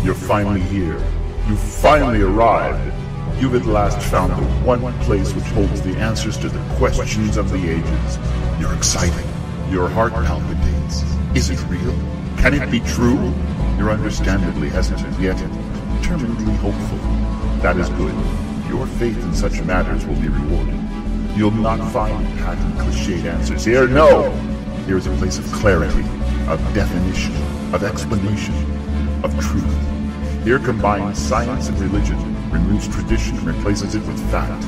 You're finally here. You finally arrived. You've at last found the one place which holds the answers to the questions of the ages. You're excited. Your heart palpitates. Is it real? Can it be true? You're understandably hesitant, yet determinedly hopeful. That is good. Your faith in such matters will be rewarded. You'll not find pat and cliched answers here. No! Here is a place of clarity, of definition, of explanation, of truth. Here combines science and religion, removes tradition and replaces it with fact.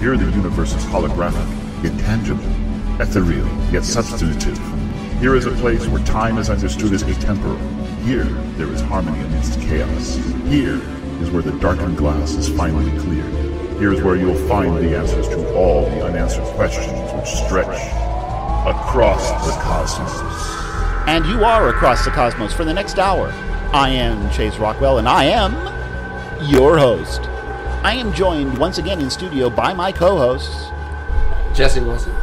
Here the universe is holographic, yet tangible, ethereal, yet substantive. Here is a place where time is understood as atemporal. Here there is harmony amidst chaos. Here is where the darkened glass is finally cleared. Here is where you'll find the answers to all the unanswered questions which stretch across the cosmos. And you are across the cosmos for the next hour. I am Chase Rockwell, and I am your host. I am joined once again in studio by my co-hosts, Jesse Wilson,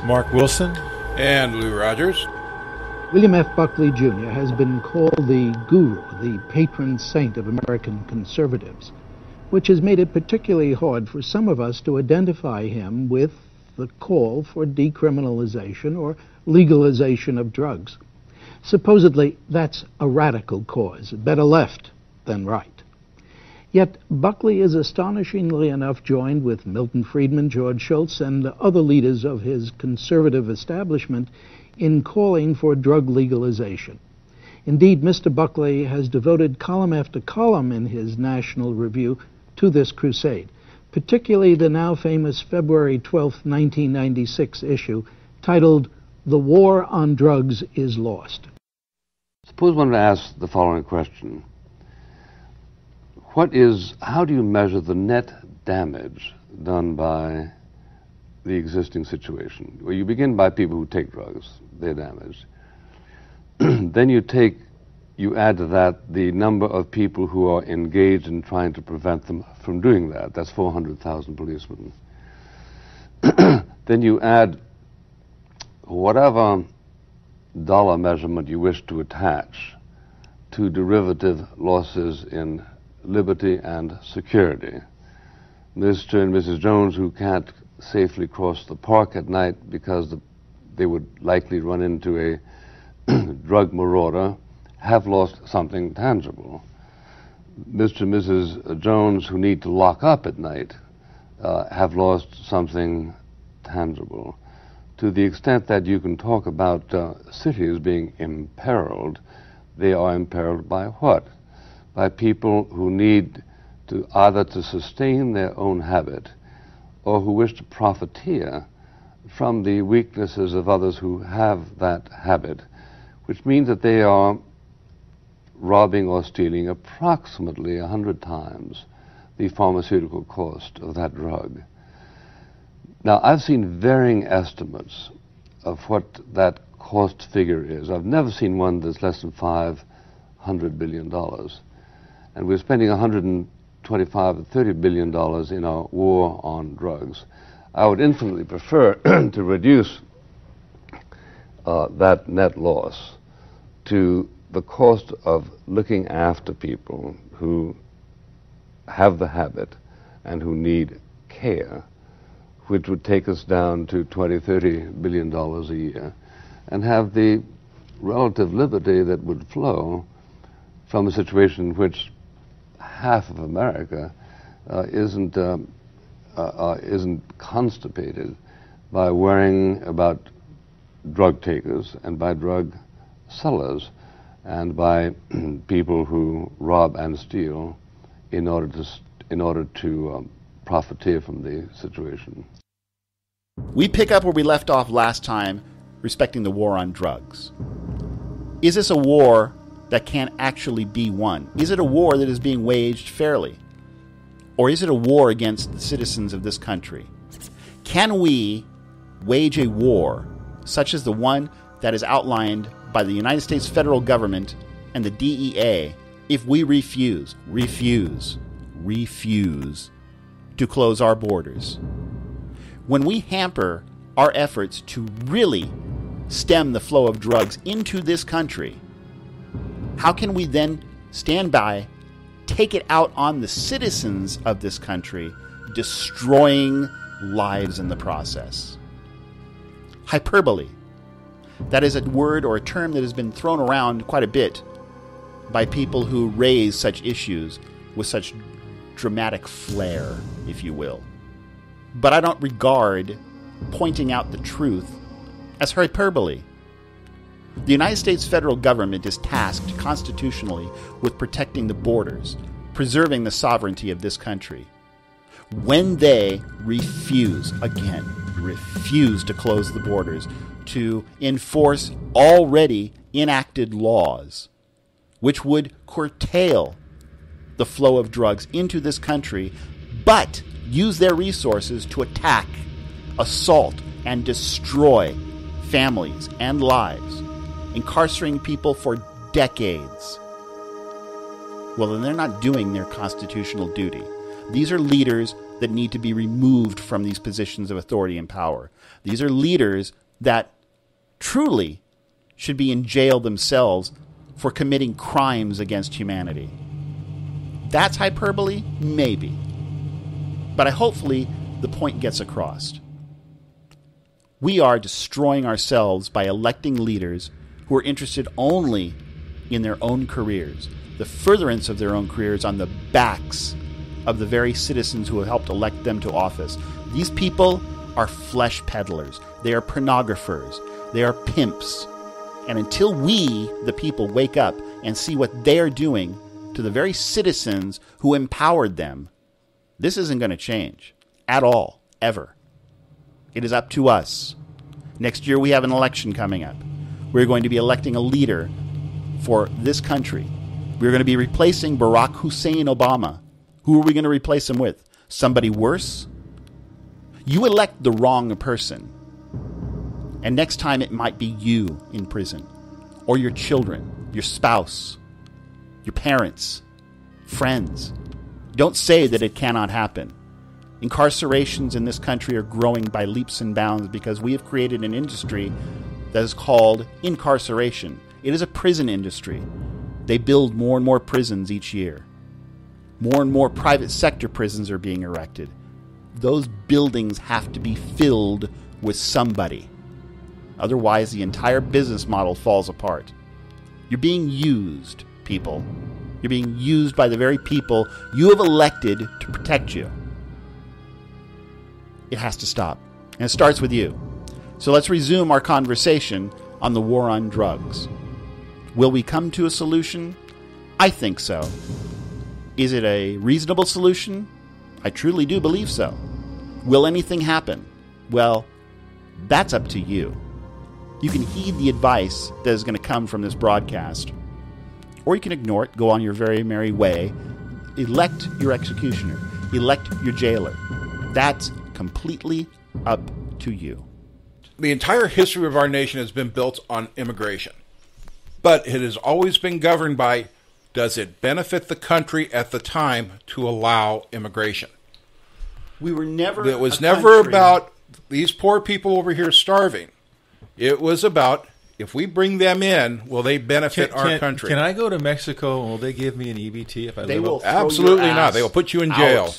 Mark Wilson, and Lou Rogers. William F. Buckley Jr. has been called the guru, the patron saint of American conservatives, which has made it particularly hard for some of us to identify him with the call for decriminalization or legalization of drugs. Supposedly, that's a radical cause, better left than right. Yet Buckley is astonishingly enough joined with Milton Friedman, George Shultz, and other leaders of his conservative establishment in calling for drug legalization. Indeed, Mr. Buckley has devoted column after column in his National Review to this crusade, particularly the now famous February 12, 1996 issue titled "The War on Drugs is Lost." Suppose one were to ask the following question. How do you measure the net damage done by the existing situation? Well, you begin by people who take drugs, they're damaged. Then you add to that the number of people who are engaged in trying to prevent them from doing that. That's 400,000 policemen. Then you add whatever dollar measurement you wish to attach to derivative losses in liberty and security. Mr. and Mrs. Jones, who can't safely cross the park at night because they would likely run into a drug marauder, have lost something tangible. Mr. and Mrs. Jones, who need to lock up at night, have lost something tangible. To the extent that you can talk about cities being imperiled, they are imperiled by what? By people who need to either to sustain their own habit or who wish to profiteer from the weaknesses of others who have that habit, which means that they are robbing or stealing approximately 100 times the pharmaceutical cost of that drug. Now, I've seen varying estimates of what that cost figure is. I've never seen one that's less than $500 billion. And we're spending $125 to $30 billion in our war on drugs. I would infinitely prefer to reduce that net loss to the cost of looking after people who have the habit and who need care, which would take us down to $20–30 billion a year, and have the relative liberty that would flow from a situation in which half of America isn't constipated by worrying about drug takers and by drug sellers and by people who rob and steal in order to profiteer from the situation. We pick up where we left off last time respecting the war on drugs. Is this a war that can actually be won? Is it a war that is being waged fairly? Or is it a war against the citizens of this country? Can we wage a war such as the one that is outlined by the United States federal government and the DEA if we refuse to close our borders? When we hamper our efforts to really stem the flow of drugs into this country, how can we then stand by, take it out on the citizens of this country, destroying lives in the process. Hyperbole. That is a word or a term that has been thrown around quite a bit by people who raise such issues with such dramatic flair, if you will. But I don't regard pointing out the truth as hyperbole. The United States federal government is tasked constitutionally with protecting the borders, preserving the sovereignty of this country. When they refuse to close the borders, to enforce already enacted laws, which would curtail the flow of drugs into this country, but use their resources to attack, assault, and destroy families and lives, incarcerating people for decades, well, then they're not doing their constitutional duty. These are leaders that need to be removed from these positions of authority and power. These are leaders that truly should be in jail themselves for committing crimes against humanity. That's hyperbole? Maybe. But hopefully the point gets across. We are destroying ourselves by electing leaders who are interested only in their own careers, the furtherance of their own careers on the backs of the very citizens who have helped elect them to office. These people are flesh peddlers. They are pornographers. They are pimps. And until we, the people, wake up and see what they are doing to the very citizens who empowered them, this isn't going to change at all, ever. It is up to us. Next year we have an election coming up. We're going to be electing a leader for this country. We're going to be replacing Barack Hussein Obama. Who are we going to replace him with? Somebody worse? You elect the wrong person, and next time it might be you in prison, or your children, your spouse, your parents, friends. Don't say that it cannot happen. Incarcerations in this country are growing by leaps and bounds because we have created an industry that is called incarceration. It is a prison industry. They build more and more prisons each year. More and more private sector prisons are being erected. Those buildings have to be filled with somebody. Otherwise, the entire business model falls apart. You're being used, people. You're being used by the very people you have elected to protect you. It has to stop. And it starts with you. So let's resume our conversation on the war on drugs. Will we come to a solution? I think so. Is it a reasonable solution? I truly do believe so. Will anything happen? Well, that's up to you. You can heed the advice that is going to come from this broadcast, or you can ignore it, go on your very merry way, elect your executioner, elect your jailer. That's completely up to you. The entire history of our nation has been built on immigration, but it has always been governed by, does it benefit the country at the time to allow immigration? We were never. It was never about these poor people over here starving. It was about, if we bring them in, will they benefit our country? Can I go to Mexico and will they give me an EBT if I live up? Absolutely not. They will put you in jail.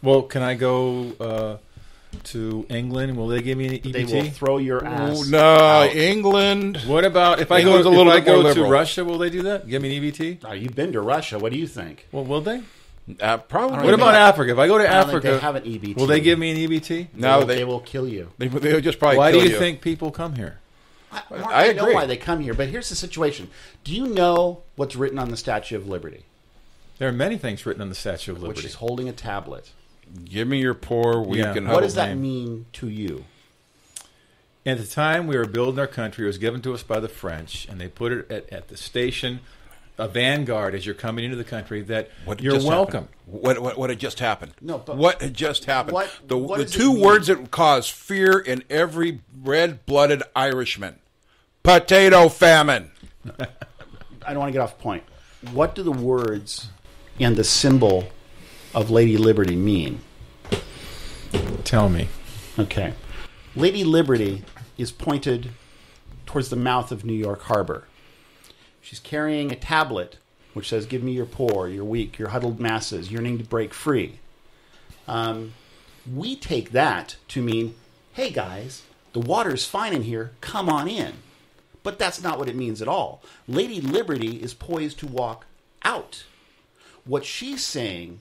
Well, can I go to England? Will they give me an EBT? They will throw your ass. No, out. England. What about if I go to Russia? Will they do that? Give me an EBT? You've been to Russia. What do you think? Well, will they? Probably. What about Africa? If I go to I don't Africa, think they have an EBT. Will they give me an EBT? No, they will kill you. They'll just probably Why kill you. do you think people come here? Mark, I agree. know why they come here, but here's the situation. Do you know what's written on the Statue of Liberty? There are many things written on the Statue of Liberty. Which is holding a tablet. Give me your poor, weak, and humble. What does that mean to you? At the time we were building our country, it was given to us by the French, and they put it at the station, a vanguard as you're coming into the country, that you're welcome. What had just happened? No, but what had just happened? What the two words that cause fear in every red-blooded Irishman: potato famine. I don't want to get off point. What do the words and the symbol of Lady Liberty mean? Tell me. Okay. Lady Liberty is pointed towards the mouth of New York Harbor. She's carrying a tablet which says, give me your poor, your weak, your huddled masses, yearning to break free. We take that to mean, hey guys, the water's fine in here, come on in. But that's not what it means at all. Lady Liberty is poised to walk out. What she's saying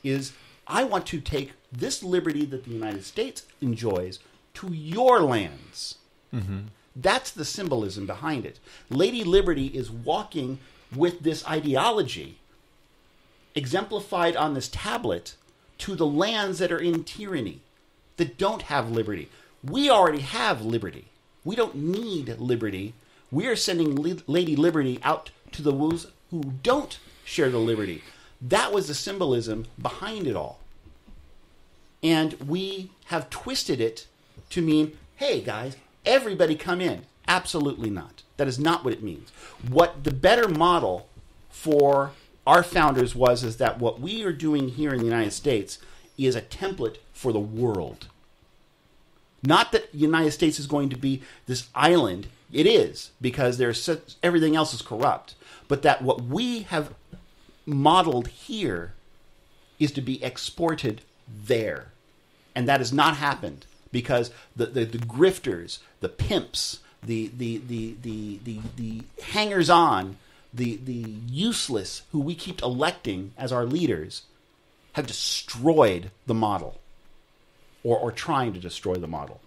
is, I want to take this liberty that the United States enjoys to your lands. Mm-hmm. That's the symbolism behind it. Lady Liberty is walking with this ideology exemplified on this tablet to the lands that are in tyranny, that don't have liberty. We already have liberty. We don't need liberty. We are sending Lady Liberty out to those who don't share the liberty. That was the symbolism behind it all. And we have twisted it to mean, hey guys, everybody come in. Absolutely not. That is not what it means. What the better model for our founders is that what we are doing here in the United States is a template for the world. Not that the United States is going to be this island. It is, because everything else is corrupt. But that what we have modeled here is to be exported there. And that has not happened because the grifters, the pimps, the hangers-on, the useless who we keep electing as our leaders have destroyed the model, or trying to destroy the model.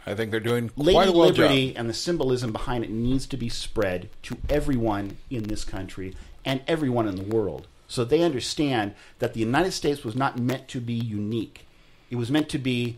I think they're doing quite Lady a well Liberty job. And the symbolism behind it needs to be spread to everyone in this country and everyone in the world, so they understand that the United States was not meant to be unique. It was meant to be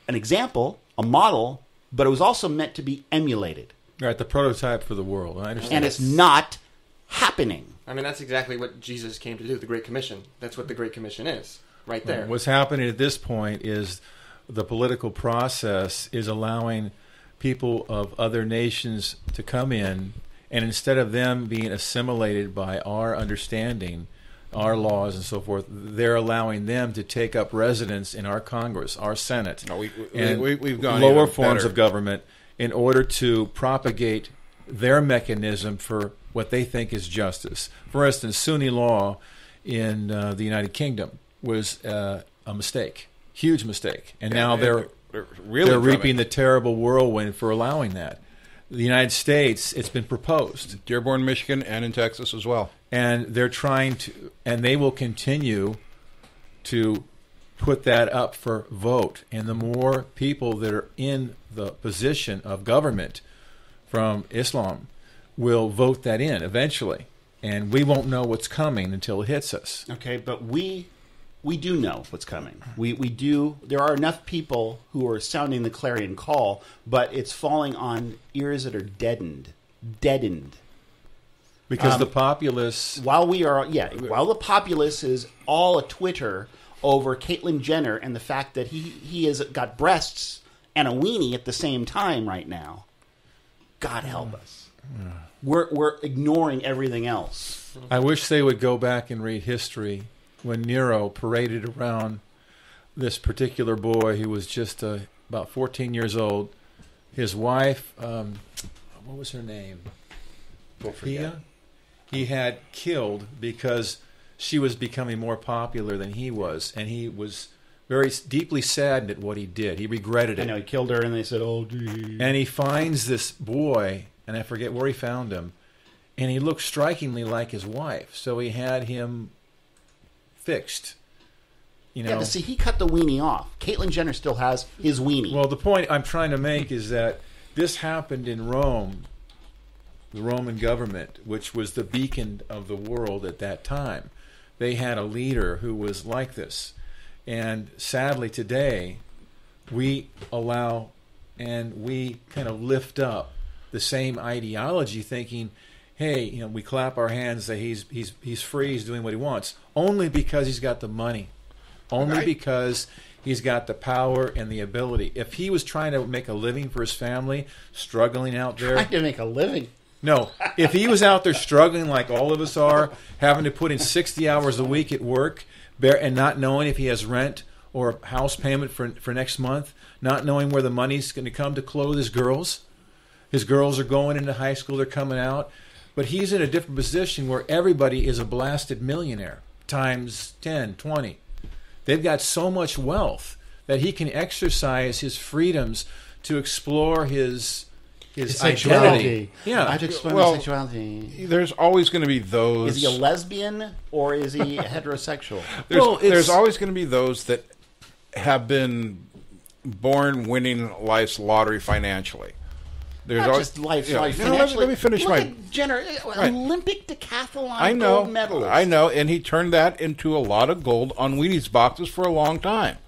an example, a model, but it was also meant to be emulated. Right, the prototype for the world. I understand. And it's not happening. I mean, that's exactly what Jesus came to do, the Great Commission. That's what the Great Commission is, right there. What's happening at this point is the political process is allowing people of other nations to come in, and instead of them being assimilated by our understanding, our laws and so forth, they're allowing them to take up residence in our Congress, our Senate, No, and we've gone lower even forms better. of government in order to propagate their mechanism for what they think is justice. For instance, Sunni law in the United Kingdom was a mistake, huge mistake, and now they're really reaping the terrible whirlwind for allowing that. The United States, it's been proposed, Dearborn, Michigan, and in Texas as well. and they're trying to, and they will continue to put that up for vote. And the more people that are in the position of government from Islam will vote that in eventually, and we won't know what's coming until it hits us. Okay, but we do know what's coming. We do. There are enough people who are sounding the clarion call, but it's falling on ears that are deadened. Because the populace... While the populace is all a Twitter over Caitlyn Jenner and the fact that he has got breasts and a weenie at the same time right now, God help us. We're ignoring everything else. I wish they would go back and read history when Nero paraded around this particular boy who was just about 14 years old. His wife, what was her name? Pia? He had killed because she was becoming more popular than he was, and he was very deeply saddened at what he did. He regretted it. I know, he killed her, and they said, oh, gee. And he finds this boy, and I forget where he found him, and he looked strikingly like his wife, so he had him fixed. You know? Yeah, but see, he cut the weenie off. Caitlyn Jenner still has his weenie. Well, the point I'm trying to make is that this happened in Rome, the Roman government, which was the beacon of the world at that time. They had a leader who was like this. And sadly today, we allow and we kind of lift up the same ideology thinking, hey, you know, we clap our hands, say he's free, he's doing what he wants, only because he's got the money. Only because he's got the power and the ability. If he was trying to make a living for his family, struggling out there... Trying to make a living? No. If he was out there struggling like all of us are, having to put in 60 hours a week at work, and not knowing if he has rent or house payment for next month, not knowing where the money's going to come to clothe his girls are going into high school, they're coming out. But he's in a different position where everybody is a blasted millionaire times 10, 20. They've got so much wealth that he can exercise his freedoms to explore his sexuality. Yeah. I have to explore my sexuality. There's always going to be those. Is he a lesbian or is he heterosexual? There's always going to be those that have been born winning life's lottery financially. There's Not always, just life you know, financially. let me finish Look my. at Jenner, Olympic decathlon I know, gold medalist. I know, and he turned that into a lot of gold on Wheaties boxes for a long time.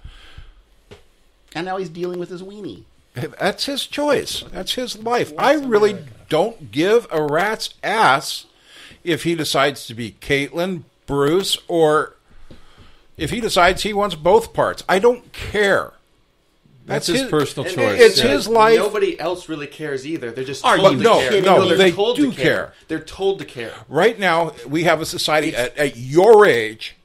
And now he's dealing with his weenie. That's his choice. That's his life. I really don't give a rat's ass if he decides to be Caitlyn, Bruce, or if he decides he wants both parts. I don't care. That's his personal choice. It's his life. Nobody else really cares either. They're just Are told you to no, care. no, they're they told do to care. They're told to care. Right now, we have a society at your age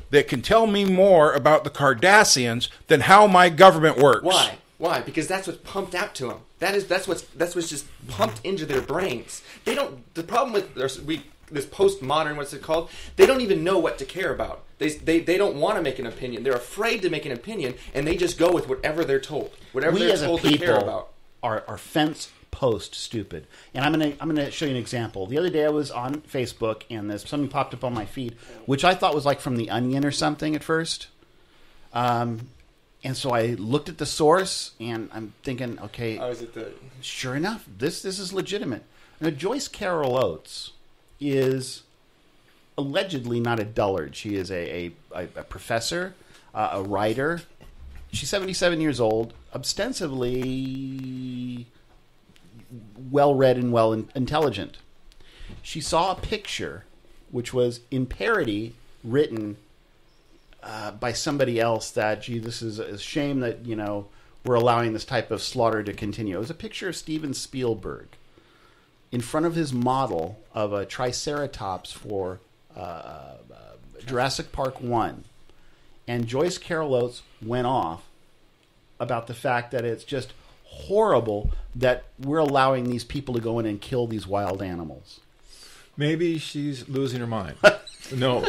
that can tell me more about the Kardashians than how my government works. Why? Why? Because that's what's pumped out to them. That's what's just pumped into their brains. They don't. The problem with this postmodern, what's it called? They don't even know what to care about. They don't want to make an opinion. They're afraid to make an opinion, and they just go with whatever they're told. Whatever they're told to care about. Are fence post stupid. And I'm gonna show you an example. The other day I was on Facebook and something popped up on my feed, which I thought was like from The Onion or something at first. And so I looked at the source, and I'm thinking, okay, sure enough, this is legitimate. Now, Joyce Carol Oates is allegedly not a dullard. She is a professor, a writer. She's 77 years old, ostensibly well-read and well-intelligent. She saw a picture, which was in parody, written by somebody else that, gee, this is a shame that, we're allowing this type of slaughter to continue. It was a picture of Steven Spielberg in front of his model of a Triceratops for Jurassic Park 1. And Joyce Carol Oates went off about the fact that it's just horrible that we're allowing these people to go in and kill these wild animals. Maybe she's losing her mind. No,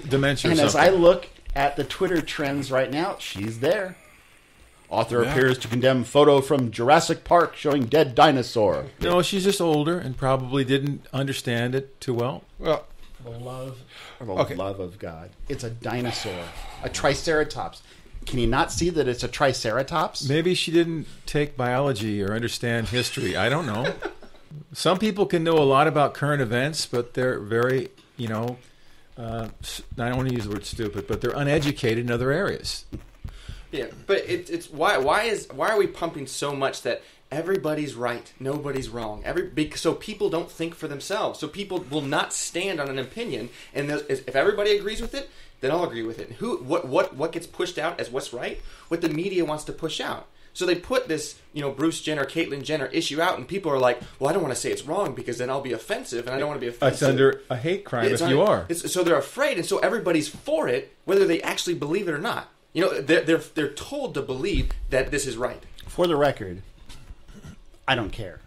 dementia or And something. as I look at the Twitter trends right now, she's there. Author appears to condemn photo from Jurassic Park showing dead dinosaur. No, she's just older and probably didn't understand it too well. Well, For the love of God. It's a dinosaur. A Triceratops. Can you not see that it's a Triceratops? Maybe she didn't take biology or understand history. I don't know. Some people can know a lot about current events, but they're very, I don't want to use the word stupid, but they're uneducated in other areas. Yeah, but it's why are we pumping so much that everybody's right, nobody's wrong? So people don't think for themselves. So people will not stand on an opinion, and if everybody agrees with it, then I'll agree with it. What gets pushed out as what's right? What the media wants to push out. So they put this, Bruce Jenner, Caitlyn Jenner issue out, and people are like, well, I don't want to say it's wrong because then I'll be offensive, and I don't want to be offensive. It's under a hate crime if you are. So they're afraid, and so everybody's for it, whether they actually believe it or not. They're told to believe that this is right. For the record, I don't care.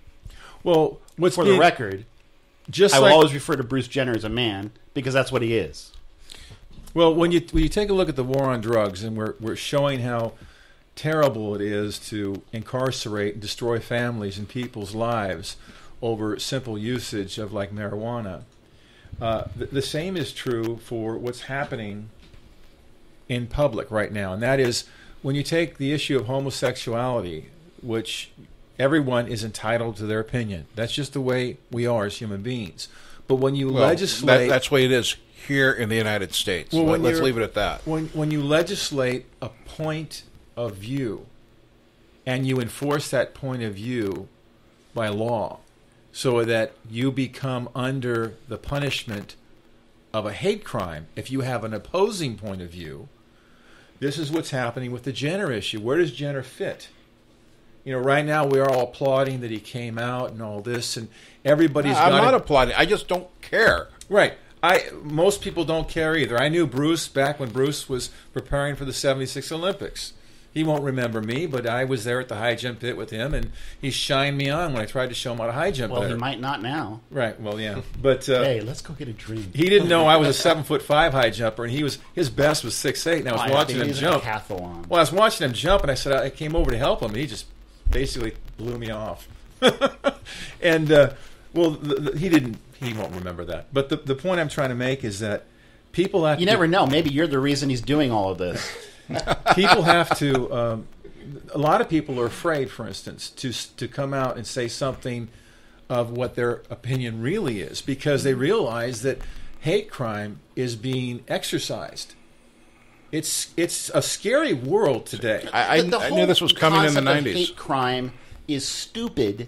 Well, the record, I will always refer to Bruce Jenner as a man because that's what he is. Well, when you take a look at the war on drugs, and we're showing how terrible it is to incarcerate and destroy families and people's lives over simple usage of like marijuana. The same is true for what's happening in public right now, and that is when you take the issue of homosexuality, which everyone is entitled to their opinion. That's just the way we are as human beings. But when you legislate... That's the way it is here in the United States. Well, let's leave it at that. When you legislate a point of view and you enforce that point of view by law so that you become under the punishment of a hate crime if you have an opposing point of view, this is what's happening with the Jenner issue. Where does Jenner fit? Right now we are all applauding that he came out and all this, and everybody's I'm not applauding. I just don't care. Right. Most people don't care either. I knew Bruce back when Bruce was preparing for the '76 Olympics. He won't remember me, but I was there at the high jump pit with him, and he shined me on when I tried to show him how to high jump Well, better. he might not now. Right. Well, yeah. But Hey, let's go get a drink. he didn't know I was a 7'5" high jumper, and his best was 6'8", and I was watching him jump. Decathlon. Well, I was watching him jump, and I came over to help him, and he just basically blew me off. And he won't remember that. But the point I'm trying to make is that people have You never know. Maybe you're the reason he's doing all of this. people have to. A lot of people are afraid, for instance, to come out and say something of what their opinion really is, because they realize that hate crime is being exercised. It's a scary world today. I knew this was coming in the concept of 90s. Hate crime is stupid.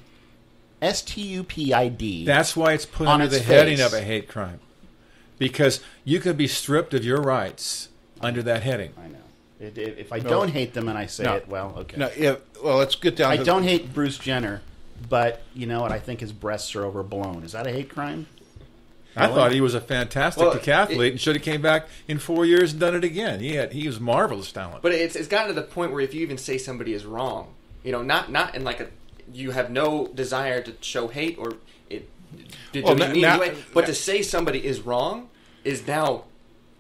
STUPID. That's why it's put on under the its heading face. of a hate crime, because you could be stripped of your rights under that heading. I know. If I don't hate them and I say No. it, well, okay. No, well, let's get down I to don't hate Bruce Jenner, but you know what? I think his breasts are overblown. Is that a hate crime? I thought he was a fantastic Well, decathlete and should have came back in 4 years and done it again. He was marvelous talent. But it's gotten to the point where if you even say somebody is wrong, not in like you have no desire to show hate or it to Well, be mean now- anyway, but to say somebody is wrong is now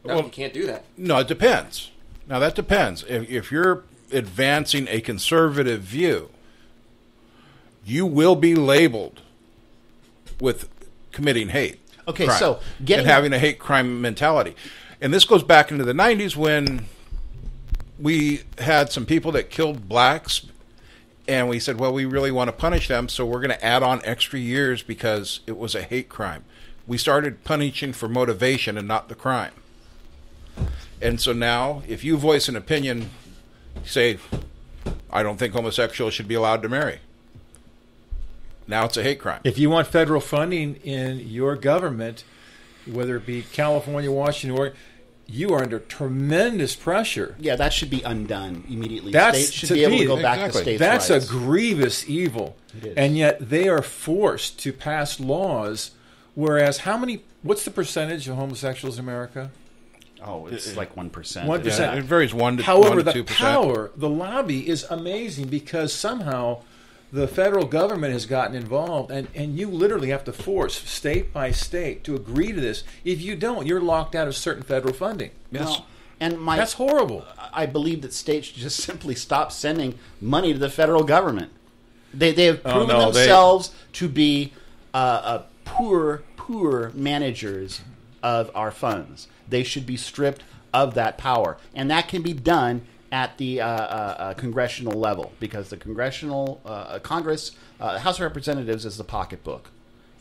you can't do that. No, it depends. Now, that depends. If you're advancing a conservative view, you will be labeled with committing hate. Okay, crime so and having a hate crime mentality. And this goes back into the 90s when we had some people that killed blacks, and we said, well, we really want to punish them, so we're going to add on extra years because it was a hate crime. We started punishing for motivation and not the crime. And so now, if you voice an opinion, say, I don't think homosexuals should be allowed to marry. Now it's a hate crime. If you want federal funding in your government, whether it be California, Washington, or you are under tremendous pressure. Yeah, that should be undone immediately. That's, States should to be able me, to go back to exactly. states' That's rights. a grievous evil. It is. And yet they are forced to pass laws, whereas what's the percentage of homosexuals in America? Oh, it's like 1%. 1%. Yeah, it varies 1 to However, 1 to the 2%. power, the lobby is amazing because somehow the federal government has gotten involved, and you literally have to force state by state to agree to this. If you don't, you're locked out of certain federal funding. Well, and That's horrible. I believe that states should just simply stop sending money to the federal government. They have proven themselves to be poor managers of our funds. They should be stripped of that power, and that can be done at the congressional level, because the Congress, House of Representatives is the pocketbook,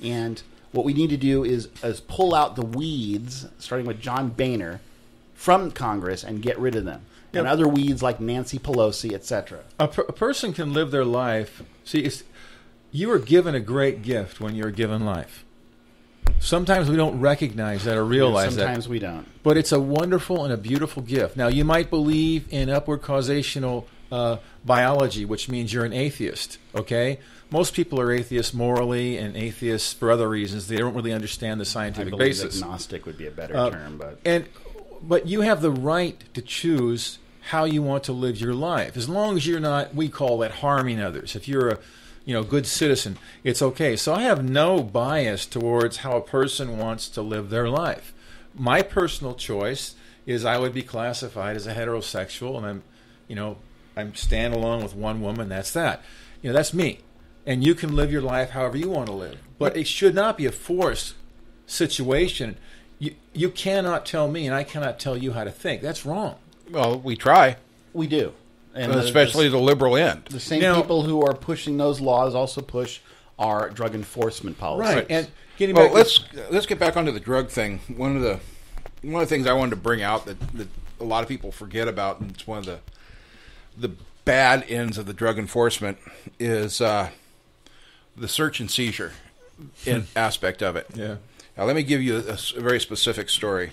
and what we need to do is pull out the weeds, starting with John Boehner, from Congress and get rid of them, and other weeds like Nancy Pelosi, etc. A person can live their life. See, you are given a great gift when you're given life. Sometimes we don't recognize that or realize that. Sometimes we don't. But it's a wonderful and a beautiful gift. Now, you might believe in upward causational biology, which means you're an atheist, okay? Most people are atheists morally and atheists for other reasons. They don't really understand the scientific I believe basis. agnostic would be a better term, But you have the right to choose how you want to live your life, as long as you're not, we call that harming others. If you're a good citizen, it's okay. So I have no bias towards how a person wants to live their life. My personal choice is I would be classified as a heterosexual, and I'm standalone with one woman. That's that. That's me. And you can live your life however you want to live. But it should not be a forced situation. You cannot tell me, and I cannot tell you how to think. That's wrong. Well, we try, we do. And especially the liberal end. the same Now- people who are pushing those laws also push our drug enforcement policies. Right. And getting Well, back let's get back onto the drug thing. One of the things I wanted to bring out that a lot of people forget about, and it's one of the bad ends of the drug enforcement, is the search and seizure aspect of it. Yeah. Now, let me give you a very specific story.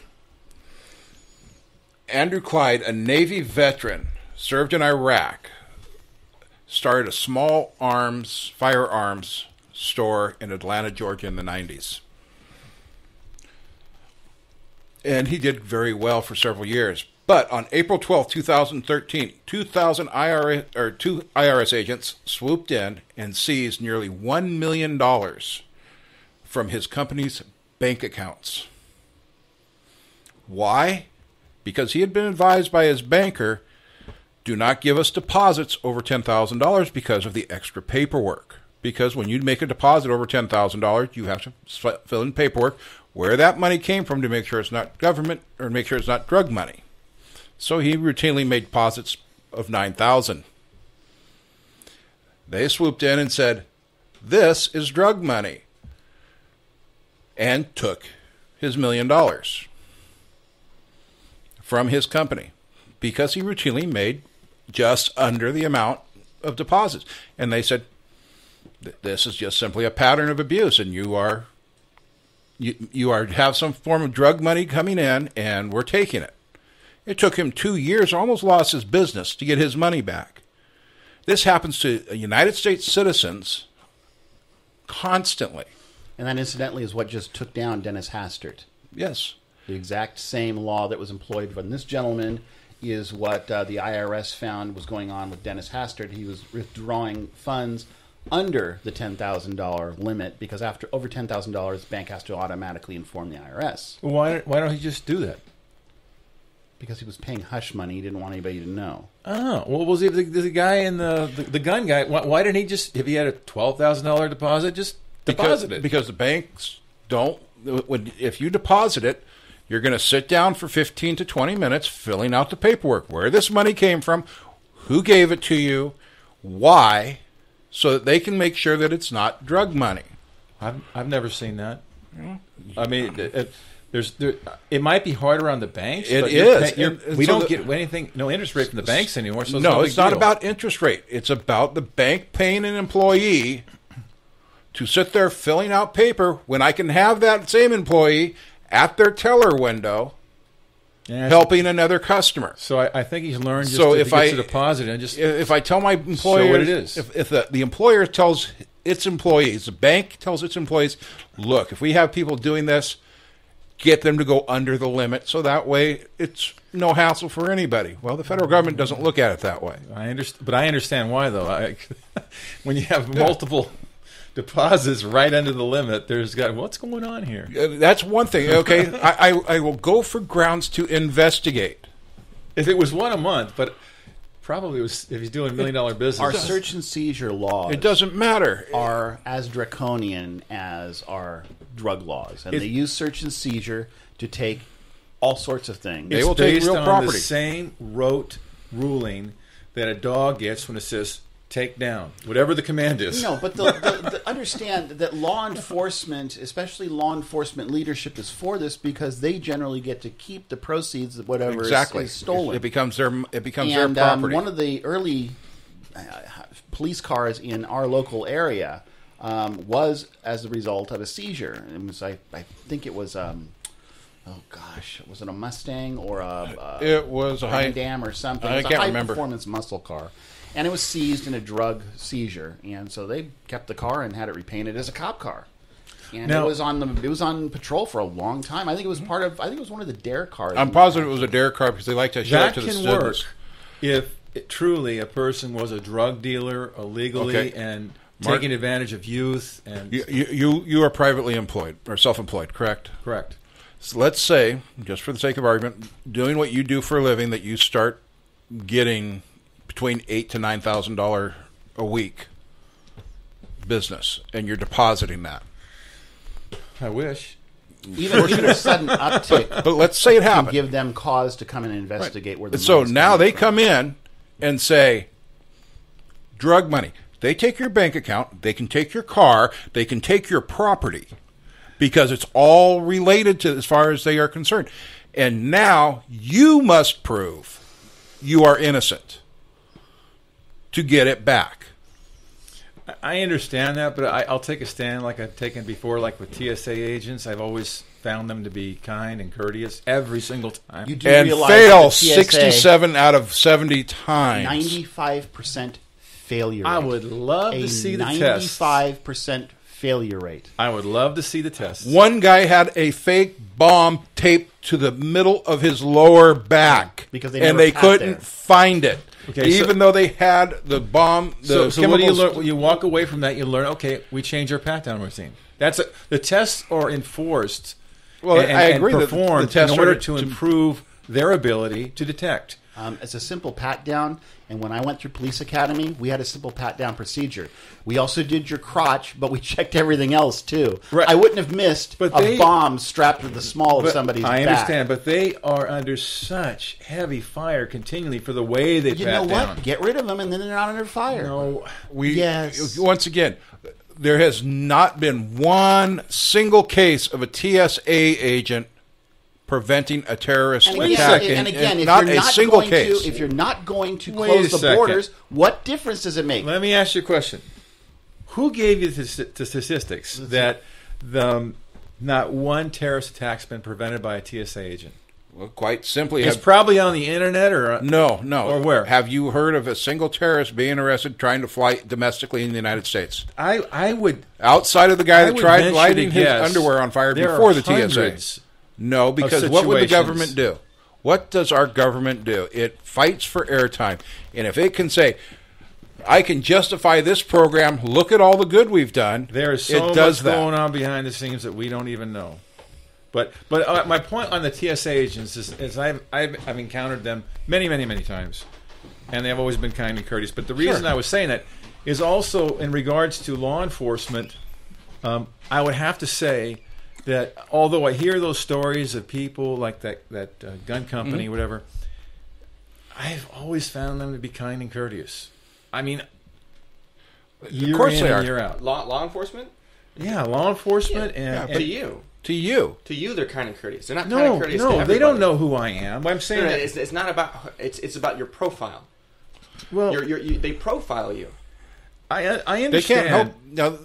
Andrew Clyde, a Navy veteran, served in Iraq, started a small firearms store in Atlanta, Georgia in the 90s. And he did very well for several years. But on April 12, 2013, 2,000 two IRS agents swooped in and seized nearly $1 million from his company's bank accounts. Why? Because he had been advised by his banker, do not give us deposits over $10,000 because of the extra paperwork. Because when you make a deposit over $10,000, you have to fill in paperwork where that money came from to make sure it's not government or make sure it's not drug money. So he routinely made deposits of $9,000. They swooped in and said, this is drug money, and took his $1 million from his company because he routinely made just under the amount of deposits. And they said, this is just simply a pattern of abuse, and you have some form of drug money coming in, and we're taking it. It took him 2 years, almost lost his business, to get his money back. This happens to United States citizens constantly. And that, incidentally, is what just took down Dennis Hastert. Yes. The exact same law that was employed from this gentleman is what the IRS found was going on with Dennis Hastert. He was withdrawing funds under the $10,000 limit because after over $10,000, the bank has to automatically inform the IRS. Why don't he just do that? Because he was paying hush money, he didn't want anybody to know. Oh, well, was he the guy in the gun guy? Why didn't he just, if he had a $12,000 deposit, just deposit it? Because the banks don't. If you deposit it, you're going to sit down for 15 to 20 minutes filling out the paperwork, where this money came from, who gave it to you, why, so that they can make sure that it's not drug money. I've never seen that. I mean, it might be harder on the banks. It is. We don't get anything, no interest rate from the banks anymore. So no, it's not about interest rate. It's about the bank paying an employee to sit there filling out paper when I can have that same employee at their teller window helping another customer. So I think he's learned just if I deposit and just if I tell my employer show what it is. If the employer tells its employees, the bank tells its employees, look, if we have people doing this, get them to go under the limit, so that way it's no hassle for anybody. Well, the federal government doesn't look at it that way. I understand why, though. When you have multiple deposits right under the limit, what's going on here? That's one thing. Okay, I will go for grounds to investigate. If it was one a month, but probably was if he's doing $1 million business. Our search and seizure laws, it doesn't matter, are as draconian as our drug laws, and they use search and seizure to take all sorts of things. They will take real property. The same rote ruling that a dog gets when it says take down, whatever the command is. No, but the understand that law enforcement, especially law enforcement leadership, is for this because they generally get to keep the proceeds of whatever is stolen. It becomes their property. One of the early police cars in our local area was as a result of a seizure. It was, I think it was, was it a Mustang or it was a Grand Dam or something? I can't remember. Performance muscle car. And it was seized in a drug seizure, and so they kept the car and had it repainted as a cop car. And it was on patrol for a long time. I think it was one of the Dare cars. I'm positive it was a Dare car because they like to show it to the students. That can work if truly a person was a drug dealer illegally and taking advantage of youth. And you are privately employed or self-employed, correct? Correct. So let's say, just for the sake of argument, doing what you do for a living, that you start getting between $8,000 to $9,000 a week business, and you're depositing that. I wish. Even a sudden uptick. But let's say it happened. Give them cause to come and investigate where the so money's now they from. come in and say, drug money. They take your bank account. They can take your car. They can take your property because it's all related to as far as they are concerned. And now you must prove you are innocent to get it back. I understand that, but I'll take a stand like I've taken before, like with TSA agents. I've always found them to be kind and courteous every single time. You do and realize fail TSA, 67 out of 70 times. 95% failure rate. I would love to see the test. 95% failure rate. I would love to see the tests. One guy had a fake bomb taped to the middle of his lower back, Because they and never they pat couldn't there. find it, Okay, even though they had the bomb. The So what do you chemicals- learn? You walk away from that. You learn. Okay, we change our pat down routine. The tests are enforced. Well, and, I agree and that performed the tests in order are to improve their ability to detect. It's a simple pat down, and when I went through police academy, we had a simple pat down procedure. We also did your crotch, but we checked everything else too. Right. I wouldn't have missed a bomb strapped to the small of But somebody's I back. understand, but they are under such heavy fire continually for the way they You pat know what? down. Get rid of them, and then they're not under fire. No, Yes. Once again, there has not been one single case of a TSA agent preventing a terrorist And attack. again, if not you're a not single going case. to, if you're not going to Wait close a the second. borders, what difference does it make? let me ask you a question. Who gave you the statistics that not one terrorist attack's been prevented by a TSA agent? Well, quite simply, It's probably on the internet or no. Or where? Have you heard of a single terrorist being arrested trying to fly domestically in the United States? I would Outside of the guy I that would tried venture lighting to his guess underwear on fire there before are the TSA. hundreds No, because what would the situations. government do? What does our government do? It fights for airtime. And if it can say, I can justify this program, look at all the good we've done, There is so it does much that. going on behind the scenes that we don't even know. But my point on the TSA agents is I've encountered them many times, and they've always been kind and courteous. But the reason I was saying that is also in regards to law enforcement. I would have to say that although I hear those stories of people like that gun company, whatever, I've always found them to be kind and courteous. I mean, year course in they and are. year out. Law enforcement? Yeah, law enforcement and To you. To you. To you, they're kind of courteous. They're not kind of no, courteous to no, everybody. they don't know who I am. I'm saying No, that, it's not about. It's about your profile. well, They profile you. I They understand. can't help. Now,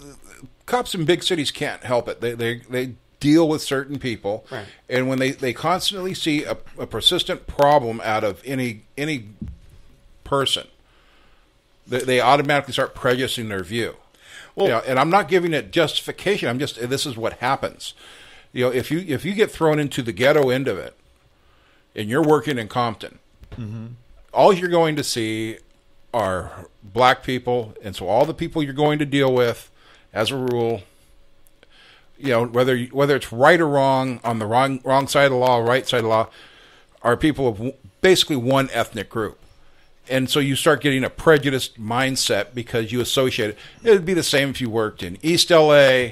cops in big cities can't help it. They deal with certain people. Right. And when they constantly see a persistent problem out of any person, they automatically start prejudicing their view. Well, and I'm not giving it justification. I'm just, this is what happens. You know, if you get thrown into the ghetto end of it, and you're working in Compton, all you're going to see are black people, and so all the people you're going to deal with, as a rule, you know, whether it's right or wrong, on the wrong side of the law, right side of the law, are people of basically one ethnic group. And so you start getting a prejudiced mindset because you associate it. It would be the same if you worked in East LA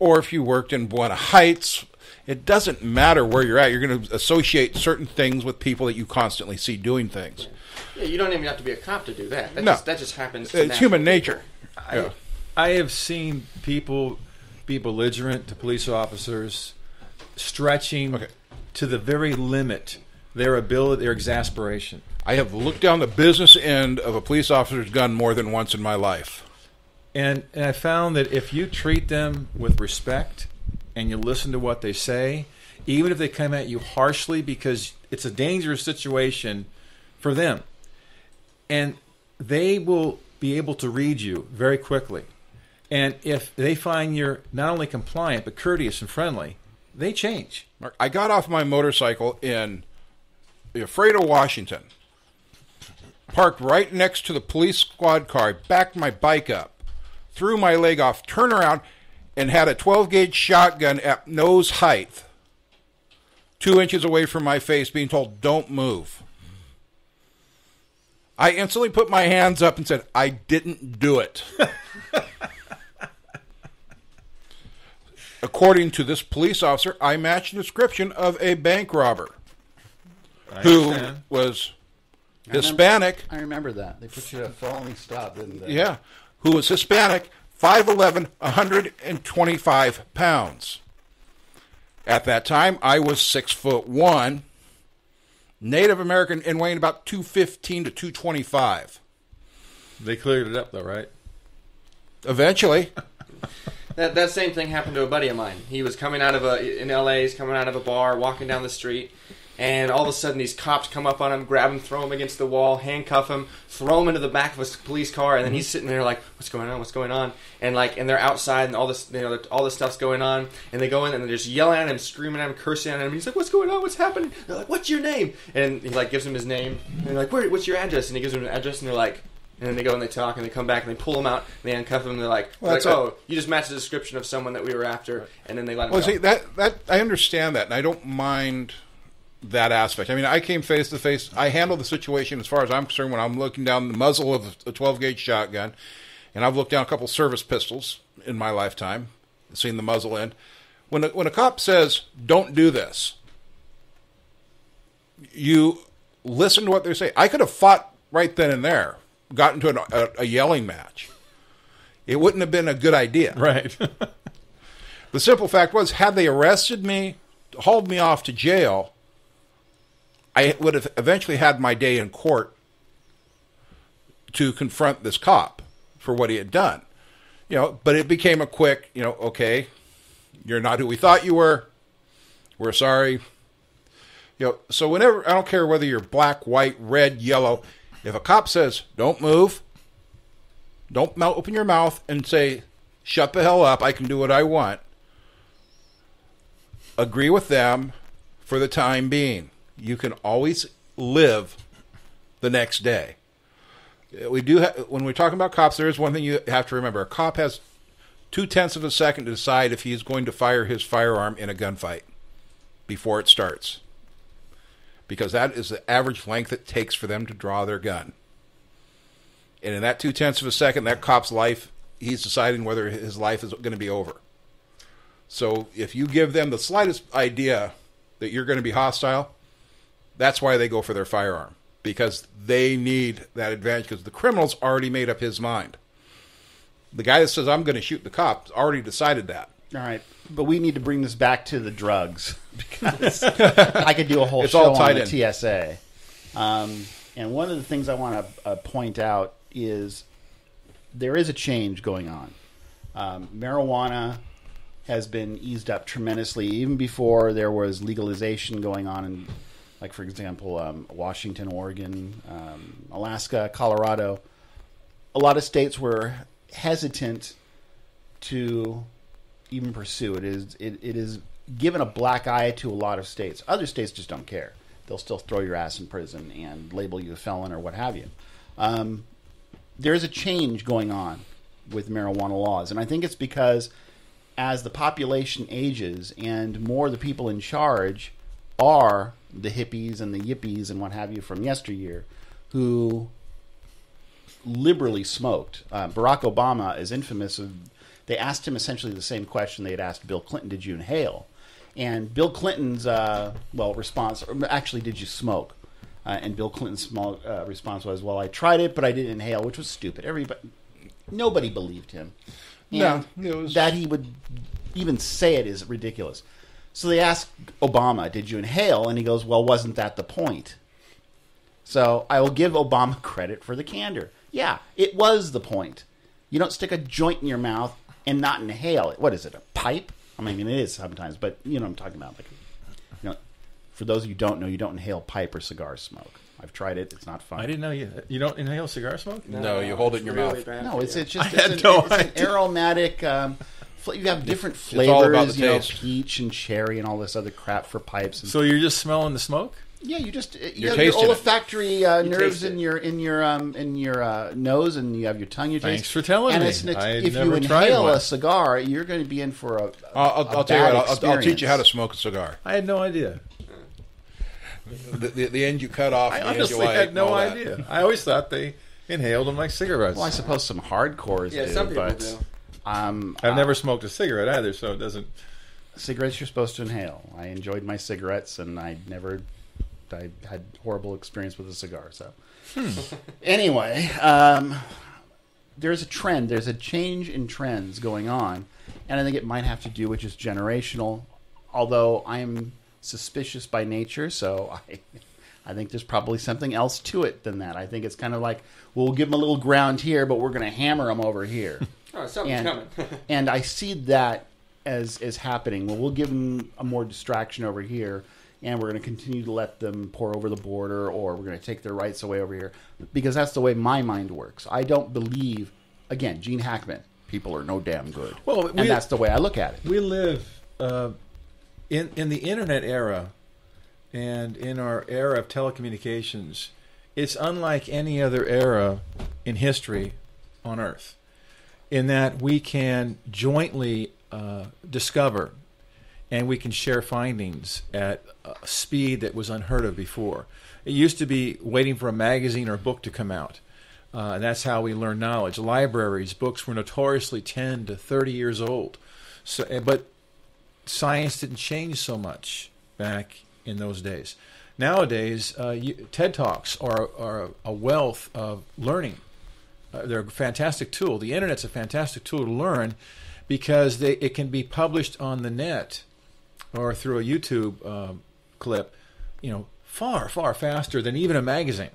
or if you worked in Buena Heights. It doesn't matter where you're at. You're going to associate certain things with people that you constantly see doing things. Yeah, you don't even have to be a cop to do that. No. That just happens. To It's natural human people. nature. Yeah. I have seen people be belligerent to police officers, stretching to the very limit their ability, their exasperation. I have looked down the business end of a police officer's gun more than once in my life. And I found that if you treat them with respect and you listen to what they say, even if they come at you harshly, because it's a dangerous situation for them, and they will be able to read you very quickly. And if they find you're not only compliant but courteous and friendly, they change. I got off my motorcycle in Alfredo, Washington, parked right next to the police squad car, backed my bike up, threw my leg off, turned around, and had a 12-gauge shotgun at nose height, 2 inches away from my face, being told, don't move. I instantly put my hands up and said, I didn't do it. According to this police officer, I matched the description of a bank robber who was Hispanic. I remember that. They put you at a felony stop, didn't they? Yeah, who was Hispanic, 5'11", 125 pounds. At that time, I was 6'1", Native American, and weighing about 215 to 225. They cleared it up, though, right? Eventually. That same thing happened to a buddy of mine. He was coming out of in LA. He's coming out of a bar, walking down the street, And all of a sudden, these cops come up on him, grab him, throw him against the wall, handcuff him, throw him into the back of a police car, and then he's sitting there like, "What's going on? What's going on?" And they're outside, and all this, all this stuff's going on. And they go in, and they're just yelling at him, screaming at him, cursing at him. He's like, "What's going on? What's happening?" They're like, "What's your name?" And he gives him his name. And they're like, "What's your address?" And he gives them an address, and they're like. And then they go and they talk, and they come back, and they pull him out, and they handcuff him, and they're like, "Oh, you just matched the description of someone that we were after," and then they let him go. See, that I understand that, and I don't mind that aspect. I mean, I came face to face. I handle the situation as far as I'm concerned when I'm looking down the muzzle of a 12-gauge shotgun, and I've looked down a couple service pistols in my lifetime, seen the muzzle end. When a cop says, "Don't do this," you listen to what they say. I could have fought right then and there. Got into a yelling match. It wouldn't have been a good idea. Right. The simple fact was, had they arrested me, hauled me off to jail, I would have eventually had my day in court to confront this cop for what he had done. But it became a quick, okay, you're not who we thought you were. We're sorry. So whenever, I don't care whether you're black, white, red, yellow, if a cop says, "Don't move," don't open your mouth and say, "Shut the hell up, I can do what I want." Agree with them for the time being. You can always live the next day. We do when we're talking about cops, there is one thing you have to remember. A cop has 0.2 of a second to decide if he is going to fire his firearm in a gunfight before it starts. Because that is the average length it takes for them to draw their gun. And in that 0.2 of a second, that cop's life, he's deciding whether his life is going to be over. So if you give them the slightest idea that you're going to be hostile, that's why they go for their firearm. Because they need that advantage, because the criminal's already made up his mind. The guy that says, "I'm going to shoot the cop," already decided that. All right, but we need to bring this back to the drugs because I could do a whole It's show all on tied the in. TSA. And one of the things I want to point out is there is a change going on. Marijuana has been eased up tremendously, even before there was legalization going on in, like, for example, Washington, Oregon, Alaska, Colorado. A lot of states were hesitant to even pursue it. It is given a black eye to a lot of states. Other states just don't care. They'll still throw your ass in prison and label you a felon or what have you. There's a change going on with marijuana laws, and I think it's because as the population ages and more the people in charge are the hippies and the yippies and what have you from yesteryear who liberally smoked. Barack Obama is infamous of. They asked him essentially the same question they had asked Bill Clinton, "Did you inhale?" And Bill Clinton's response, actually, "Did you smoke?" And Bill Clinton's response was, "Well, I tried it, but I didn't inhale," which was stupid. Nobody believed him. And that he would even say it is ridiculous. So they asked Obama, "Did you inhale?" And he goes, "Well, wasn't that the point?" So I will give Obama credit for the candor. Yeah, it was the point. You don't stick a joint in your mouth and not inhale it. What is it, a pipe? I mean, it is sometimes, but you know what I'm talking about. Like, for those of you who don't know, you don't inhale pipe or cigar smoke. I've tried it. It's not fun. I didn't know you don't inhale cigar smoke? No, you hold it in your mouth. No, it's just it's an aromatic. You have different flavors. It's all about the taste. Peach and cherry and all this other crap for pipes. And So you're just smelling the smoke? yeah, you just you You're have your tasting it. olfactory nerves taste it. in your nose, and you have your tongue. You Thanks taste. for telling and me. If you never tried inhale one. a cigar, you're going to be in for a. I'll tell you what. I'll teach you how to smoke a cigar. I had no idea. The end you cut off. I the end you honestly light, had and no all that. idea. I always thought they inhaled them like cigarettes. Well, I suppose some hardcores Yeah, do, some people but do. I've never smoked a cigarette either, so it doesn't. cigarettes you're supposed to inhale. I enjoyed my cigarettes, and I had horrible experience with a cigar. So anyway, there's a trend. There's a change in trends going on, and I think it might have to do with just generational. Although I am suspicious by nature, so I think there's probably something else to it than that. I think it's kind of like, we'll give them a little ground here, but we're going to hammer them over here. Oh, something's coming. And I see that as happening. Well, we'll give them a more distraction over here, and we're going to continue to let them pour over the border, or we're going to take their rights away over here, because that's the way my mind works. I don't believe, again, Gene Hackman, people are no damn good. Well, and that's the way I look at it. We live in the internet era, and in our era of telecommunications. It's unlike any other era in history on Earth, in that we can jointly discover and we can share findings at a speed that was unheard of before. It used to be waiting for a magazine or a book to come out. And that's how we learn knowledge. Libraries, books were notoriously 10 to 30 years old. But science didn't change so much back in those days. Nowadays, TED Talks are a wealth of learning. They're a fantastic tool. The Internet's a fantastic tool to learn because it can be published on the net or through a YouTube clip, far, far faster than even a magazine.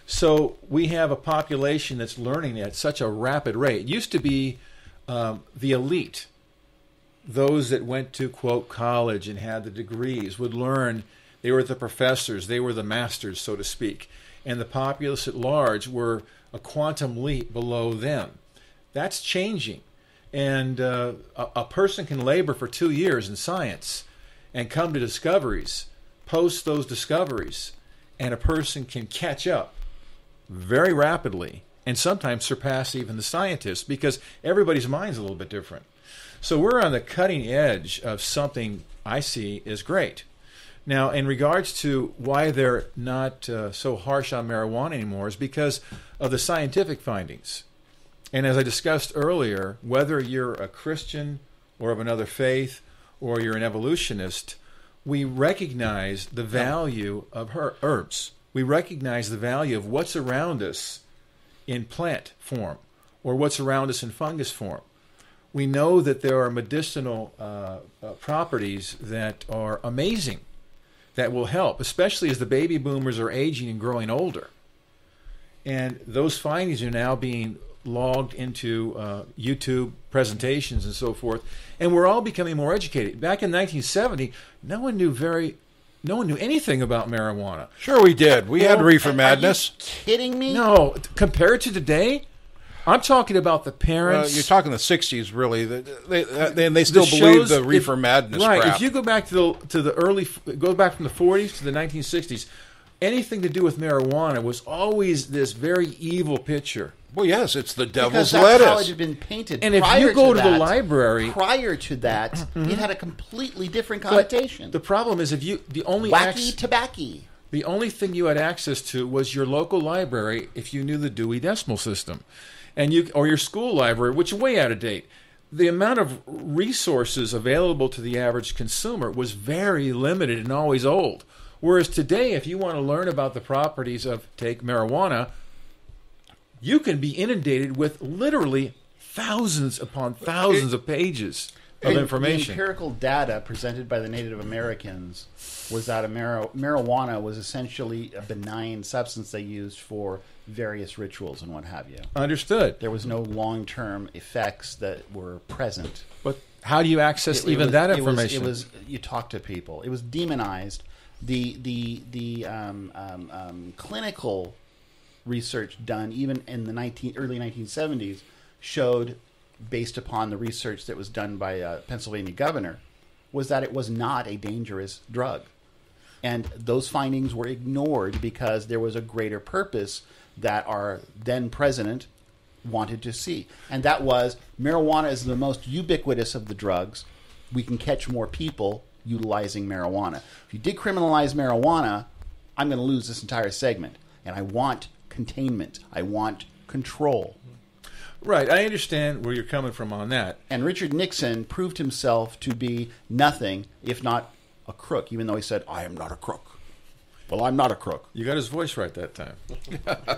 So we have a population that's learning at such a rapid rate. It used to be the elite, those that went to, quote, college and had the degrees, would learn. They were the professors. They were the masters, so to speak. And the populace at large were a quantum leap below them. That's changing. And a person can labor for 2 years in science and come to discoveries, post those discoveries, and a person can catch up very rapidly and sometimes surpass even the scientists because everybody's mind's a little bit different. So we're on the cutting edge of something I see is great. Now, in regards to why they're not so harsh on marijuana anymore is because of the scientific findings. And as I discussed earlier, whether you're a Christian or of another faith or you're an evolutionist, we recognize the value of herbs. We recognize the value of what's around us in plant form or what's around us in fungus form. We know that there are medicinal properties that are amazing, that will help, especially as the baby boomers are aging and growing older. And those findings are now being logged into YouTube presentations and so forth, and we're all becoming more educated. Back in 1970, no one knew anything about marijuana. Sure we did. We had reefer madness. Are you kidding me? No, compared to today, I'm talking about the parents. You're talking the 60s, really. They still believe the reefer madness right, crap. If you go back to the early, go back from the 40s to the 1960s, anything to do with marijuana was always this very evil picture. Well, yes, it's the devil's because that's lettuce. how it had been painted. And if you go to the library, prior to that, it had a completely different connotation. The problem is wacky tobacco. The only thing you had access to was your local library if you knew the Dewey Decimal System, or your school library, which is way out of date. The amount of resources available to the average consumer was very limited and always old. Whereas today, if you want to learn about the properties of, take marijuana, you can be inundated with literally thousands upon thousands of pages of information. The empirical data presented by the Native Americans was that marijuana was essentially a benign substance they used for various rituals and what have you. Understood. There was no long-term effects that were present. But how do you access that information? It was you talk to people. It was demonized. The clinical research done even in the early 1970s showed, based upon the research that was done by a Pennsylvania governor, was that it was not a dangerous drug. And those findings were ignored because there was a greater purpose that our then president wanted to see. And that was, marijuana is the most ubiquitous of the drugs. We can catch more people utilizing marijuana. If you decriminalize marijuana, I'm going to lose this entire segment. And I want containment. I want control. Right. I understand where you're coming from on that. And Richard Nixon proved himself to be nothing if not a crook, even though he said, I am not a crook. Well, I'm not a crook. You got his voice right that time.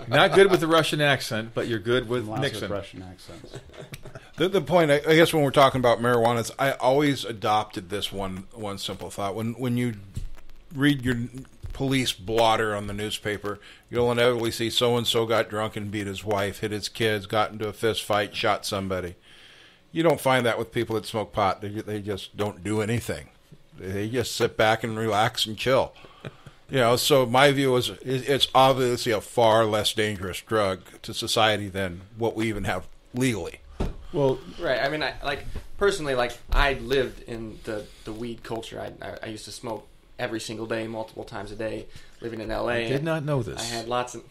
Not good with the Russian accent, but you're good with Nixon. With Russian accents. The point, I guess, when we're talking about marijuana, is I always adopted this one simple thought. When you read your police blotter on the newspaper, you'll inevitably see so-and-so got drunk and beat his wife, hit his kids, got into a fist fight, shot somebody. You don't find that with people that smoke pot. They just don't do anything. They just sit back and relax and chill. So my view is it's obviously a far less dangerous drug to society than what we even have legally. Well, right. I mean, personally, I lived in the weed culture. I used to smoke every single day, multiple times a day, living in L.A. I did not know this. I had lots and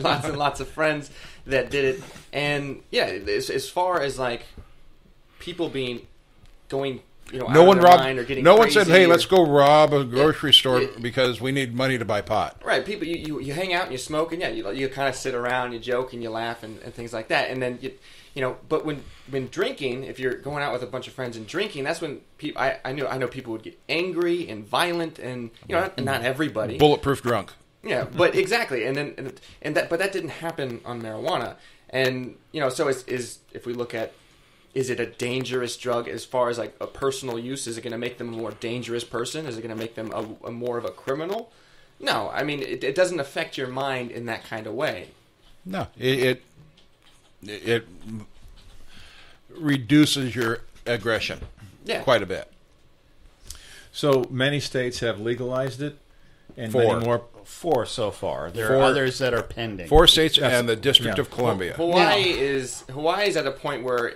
lots of friends that did it. And, yeah, as far as, people going... no one said, "Hey, let's go rob a grocery store because we need money to buy pot." Right? People, you hang out and you smoke, and you kind of sit around, you joke, and you laugh, and things like that. And then but when drinking, if you're going out with a bunch of friends and drinking, that's when people. I know people would get angry and violent, and not everybody. Bulletproof drunk. Yeah, but exactly, but that didn't happen on marijuana, and so if we look at. Is it a dangerous drug as far as a personal use? Is it going to make them a more dangerous person? Is it going to make them a more of a criminal? No, I mean it doesn't affect your mind in that kind of way. No, it reduces your aggression quite a bit. So many states have legalized it, and many more. 4 so far. There are others that are pending. 4 states and the District of Columbia. Hawaii is at a point where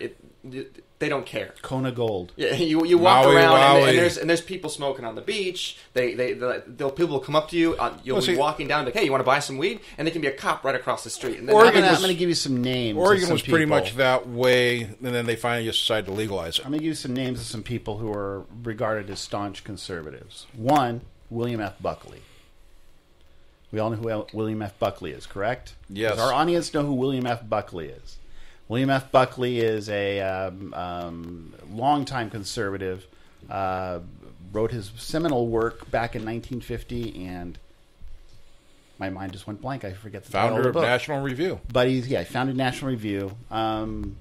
they don't care. Kona Gold. Yeah, you walk around and there's people smoking on the beach. People will come up to you. You'll be walking down, hey, you want to buy some weed? And there can be a cop right across the street. And then I'm going to give you some names. Oregon was pretty much that way, and then they finally just decided to legalize it. I'm going to give you some names of some people who are regarded as staunch conservatives. One, William F. Buckley. We all know who William F. Buckley is, correct? Yes. Does our audience know who William F. Buckley is? William F. Buckley is a longtime conservative, wrote his seminal work back in 1950, and my mind just went blank. I forget the title Founder of the of book. National Review. But he founded National Review. And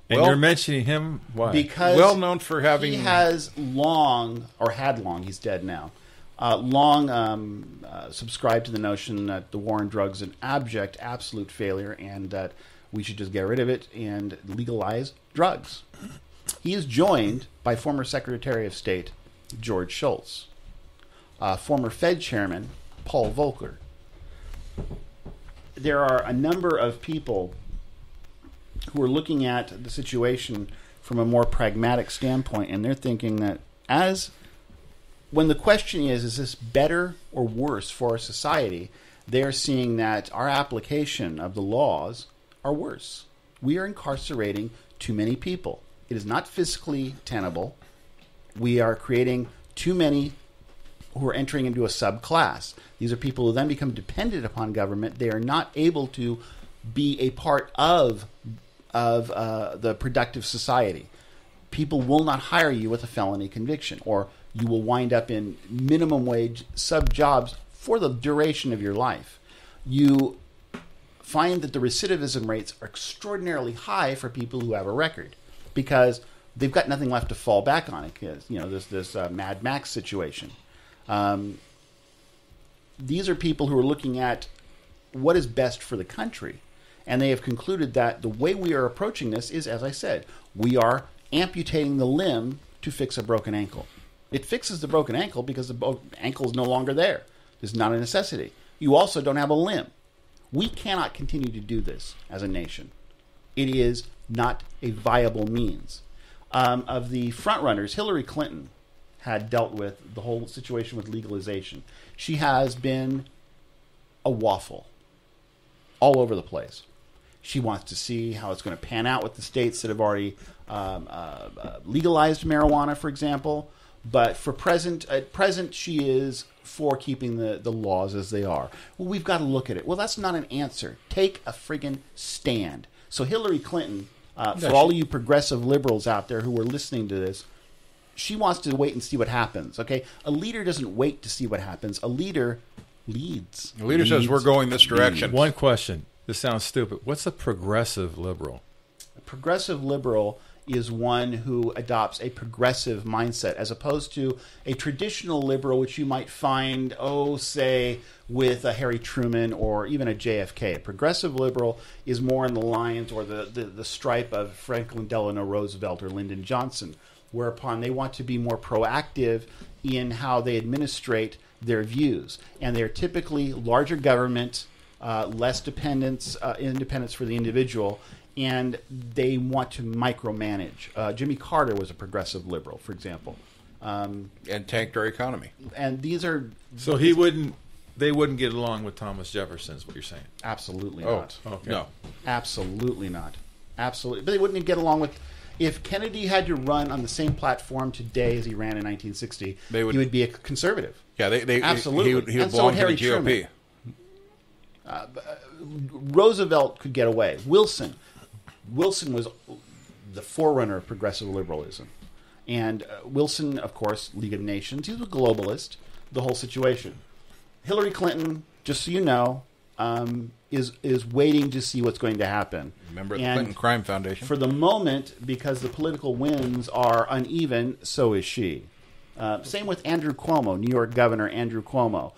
you're mentioning him, why? Because well known for having... He has he's dead now, subscribed to the notion that the war on drugs is an abject, absolute failure, and that we should just get rid of it and legalize drugs. He is joined by former Secretary of State George Shultz, former Fed Chairman Paul Volcker. There are a number of people who are looking at the situation from a more pragmatic standpoint, and they're thinking that when the question is this better or worse for our society, they're seeing that our application of the laws are worse. We are incarcerating too many people. It is not fiscally tenable. We are creating too many who are entering into a subclass. These are people who then become dependent upon government. They are not able to be a part of the productive society. People will not hire you with a felony conviction, or you will wind up in minimum wage sub-jobs for the duration of your life. You find that the recidivism rates are extraordinarily high for people who have a record because they've got nothing left to fall back on. This Mad Max situation. These are people who are looking at what is best for the country, and they have concluded that the way we are approaching this is, as I said, we are amputating the limb to fix a broken ankle. It fixes the broken ankle because the ankle is no longer there. It's not a necessity. You also don't have a limb. We cannot continue to do this as a nation. It is not a viable means. Of the frontrunners, Hillary Clinton had dealt with the whole situation with legalization. She has been a waffle all over the place. She wants to see how it's going to pan out with the states that have already legalized marijuana, for example. But at present, she is for keeping the laws as they are. Well, we've got to look at it. Well, that's not an answer. Take a friggin' stand. So Hillary Clinton, for all of you progressive liberals out there who are listening to this, she wants to wait and see what happens. Okay, a leader doesn't wait to see what happens. A leader leads. A leader says we're going this direction. One question. This sounds stupid. What's a progressive liberal? A progressive liberal is one who adopts a progressive mindset as opposed to a traditional liberal, which you might find, say, with a Harry Truman or even a JFK. A progressive liberal is more in the lines or the stripe of Franklin Delano Roosevelt or Lyndon Johnson. whereupon they want to be more proactive in how they administrate their views. And they're typically larger government, less independence for the individual, and they want to micromanage. Jimmy Carter was a progressive liberal, for example. And tanked our economy. And these are... So they wouldn't get along with Thomas Jefferson, is what you're saying? Absolutely not. Okay. No. Absolutely not. Absolutely. But they wouldn't get along with... If Kennedy had to run on the same platform today as he ran in 1960, he would be a conservative. Yeah, absolutely. He would belong to the GOP. Roosevelt could get away. Wilson was the forerunner of progressive liberalism. And Wilson, of course, League of Nations, he was a globalist, the whole situation. Hillary Clinton, just so you know, is waiting to see what's going to happen. Remember the Clinton Crime Foundation? For the moment, because the political winds are uneven, so is she. Same with Andrew Cuomo, New York Governor Andrew Cuomo.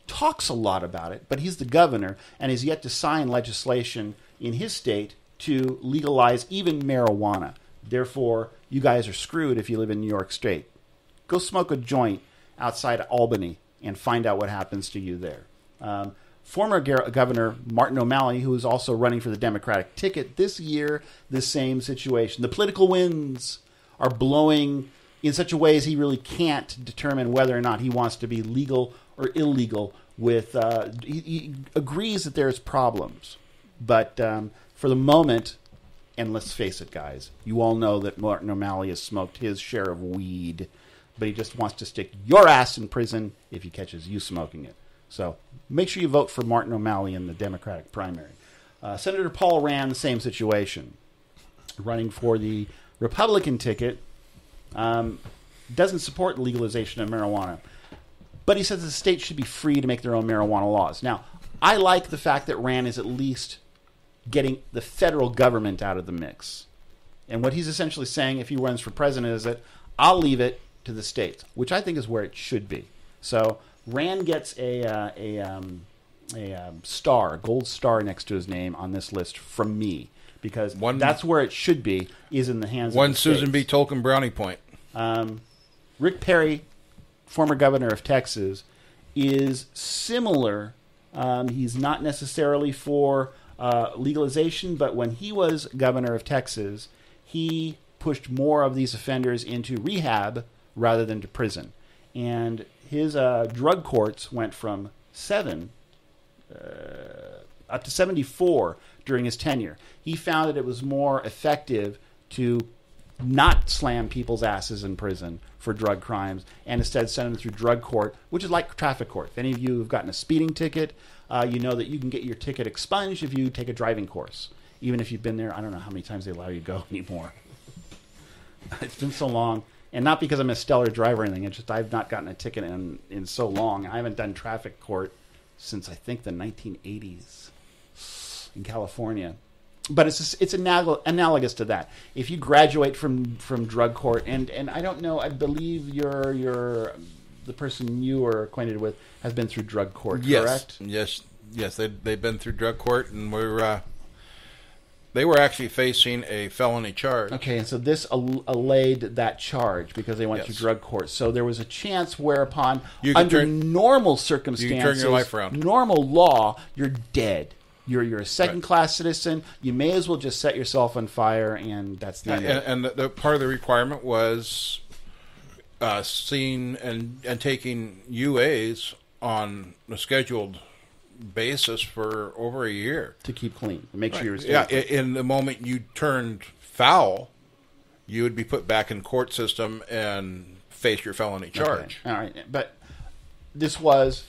Talks a lot about it, but he's the governor and has yet to sign legislation in his state to legalize even marijuana. Therefore, you guys are screwed if you live in New York State. Go smoke a joint outside Albany and find out what happens to you there. Former Governor Martin O'Malley, who is also running for the Democratic ticket this year, the same situation. The political winds are blowing in such a way as he really can't determine whether or not he wants to be legal or illegal. He agrees that there's problems. But for the moment, and let's face it, guys, you all know that Martin O'Malley has smoked his share of weed, but he just wants to stick your ass in prison if he catches you smoking it. So make sure you vote for Martin O'Malley in the Democratic primary. Senator Paul Rand, the same situation. Running for the Republican ticket, doesn't support the legalization of marijuana. But he says the states should be free to make their own marijuana laws. Now, I like the fact that Rand is at least getting the federal government out of the mix. And what he's essentially saying, if he runs for president, is that I'll leave it to the states, which I think is where it should be. So Rand gets a star, a gold star next to his name on this list from me, because that's where it should be, is in the hands of the states. One Susan B. Tolkien brownie point. Rick Perry, former governor of Texas, is similar. He's not necessarily for legalization, but when he was governor of Texas, he pushed more of these offenders into rehab rather than to prison. And his drug courts went from 7 up to 74 during his tenure. He found that it was more effective to not slam people's asses in prison for drug crimes and instead send them through drug court, which is like traffic court. If any of you have gotten a speeding ticket, you know that you can get your ticket expunged if you take a driving course. Even if you've been there, I don't know how many times they allow you to go anymore. It's been so long. And not because I'm a stellar driver or anything. It's just I've not gotten a ticket in so long. I haven't done traffic court since, I think, the 1980s in California. But it's analogous to that. If you graduate from drug court, and I don't know, I believe the person you are acquainted with has been through drug court, correct? Yes. They've been through drug court, and they were actually facing a felony charge. Okay, and so this allayed that charge because they went through drug court. So there was a chance whereupon, under normal circumstances, you can turn your life around. Normal law, you're dead. You're a second-class citizen. You may as well just set yourself on fire, and that's the end of it. And the part of the requirement was seeing and taking UAs on a scheduled basis for over a year to keep clean, make sure you're in the moment you turned foul, you would be put back in court system and face your felony charge. Okay. All right, but this was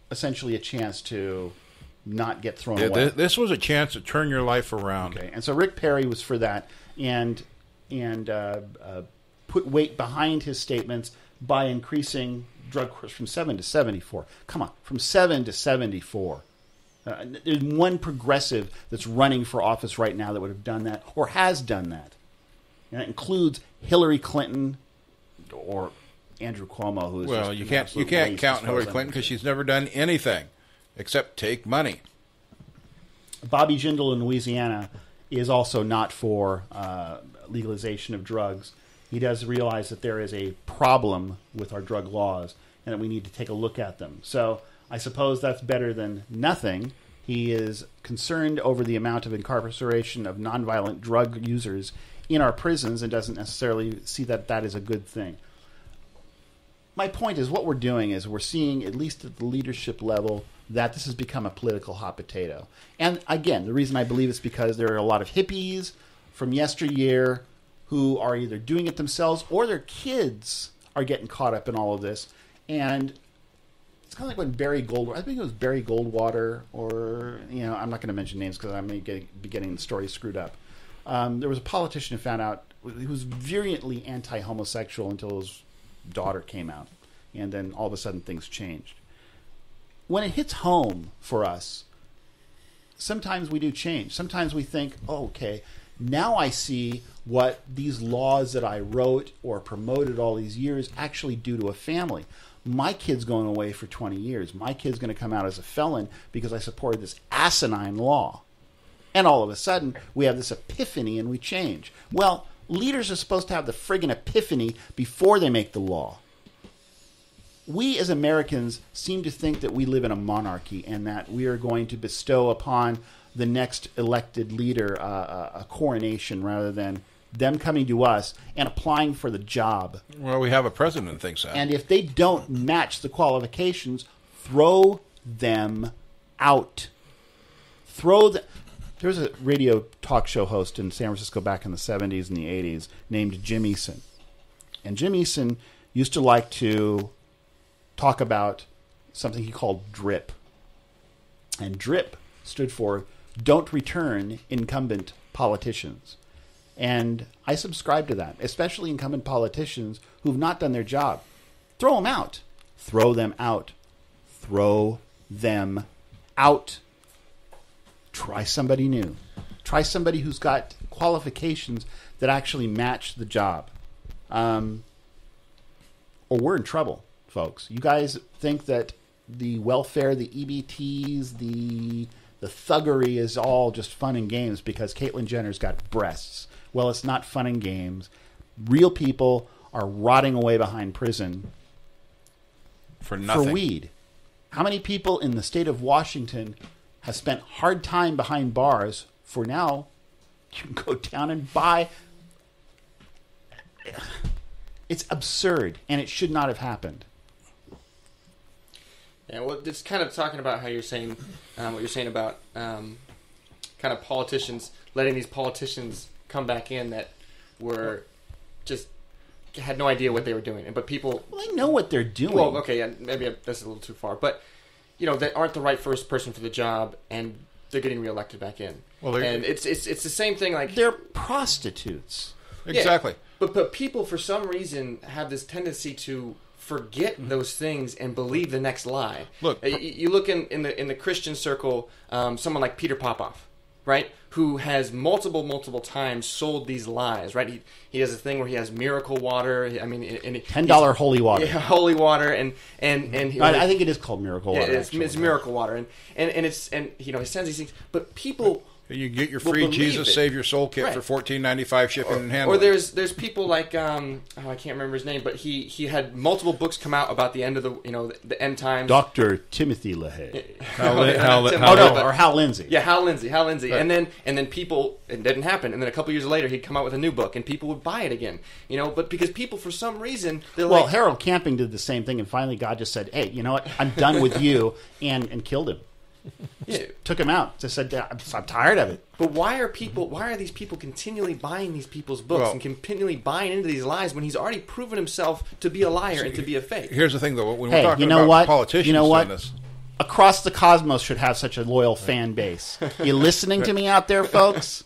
essentially a chance to not get thrown away. This was a chance to turn your life around. Okay, and so Rick Perry was for that, and put weight behind his statements by increasing drug courts from 7 to 74. Come on, from 7 to 74. There's one progressive that's running for office right now that would have done that or has done that. And that includes Hillary Clinton or Andrew Cuomo, who is you can't count Hillary Clinton because she's never done anything except take money. Bobby Jindal in Louisiana is also not for legalization of drugs, he does realize that there is a problem with our drug laws and that we need to take a look at them. So I suppose that's better than nothing. He is concerned over the amount of incarceration of nonviolent drug users in our prisons and doesn't necessarily see that that is a good thing. My point is what we're doing is we're seeing, at least at the leadership level, that this has become a political hot potato. And again, the reason I believe it's because there are a lot of hippies from yesteryear who are either doing it themselves or their kids are getting caught up in all of this. And it's kind of like when Barry Goldwater, I think it was Barry Goldwater, or, I'm not going to mention names because I may be getting the story screwed up. There was a politician who found out he was virulently anti-homosexual until his daughter came out. And then all of a sudden things changed. When it hits home for us, sometimes we do change. Sometimes we think, oh, okay, now I see what these laws that I wrote or promoted all these years actually do to a family. My kid's going away for 20 years. My kid's going to come out as a felon because I supported this asinine law. And all of a sudden, we have this epiphany and we change. Well, leaders are supposed to have the friggin' epiphany before they make the law. We as Americans seem to think that we live in a monarchy and that we are going to bestow upon the next elected leader a coronation rather than them coming to us and applying for the job. Well, we have a president who thinks that. And if they don't match the qualifications, throw them out. There was a radio talk show host in San Francisco back in the 70s and the 80s named Jim Eason. And Jim Eason used to like to talk about something he called DRIP. And DRIP stood for Don't Return Incumbent Politicians. And I subscribe to that, especially incumbent politicians who've not done their job. Throw them out. Throw them out. Throw them out. Try somebody new. Try somebody who's got qualifications that actually match the job. Or we're in trouble, folks. You guys think that the welfare, the EBTs, the thuggery is all just fun and games because Caitlyn Jenner's got breasts. Well, it's not fun and games. Real people are rotting away behind prison for nothing. For weed. How many people in the state of Washington have spent hard time behind bars for now you can go down and buy? It's absurd, and it should not have happened. Yeah, well, it's kind of talking about how you're saying, what you're saying about kind of politicians, letting these politicians come back in that were just had no idea what they were doing. But people... Well, they know what they're doing. Well, okay, yeah, maybe that's a little too far. But, they aren't the right first person for the job, and they're getting reelected back in. Well, and it's the same thing like... They're prostitutes. Exactly. Yeah, but people, for some reason, have this tendency to forget those things and believe the next lie. Look, you look in the Christian circle, someone like Peter Popoff, right? Who has multiple times sold these lies, right? He has a thing where he has miracle water. I mean, $10 holy water. Yeah, holy water, and I think it is called miracle water. Yeah, it's miracle water, and he sends these things, but people. You get your free Jesus Save Your Soul kit for $14.95 shipping and handling. Or there's people like I can't remember his name, but he had multiple books come out about the end of the end times. Dr. Timothy LaHaye. Or Hal Lindsey. Yeah, Hal Lindsey. Right. And then people, it didn't happen. And then a couple years later, he'd come out with a new book, and people would buy it again. But because people, for some reason, they're Harold Camping did the same thing, and finally God just said, "Hey, you know what? I'm done with you," and killed him. Yeah. Took him out. Just said, I'm tired of it. But why are these people continually buying these people's books and continually buying into these lies when he's already proven himself to be a liar and to be a fake? Here's the thing, though. When we're talking about politicians doing this. Across the cosmos should have such a loyal fan base. You listening to me out there, folks?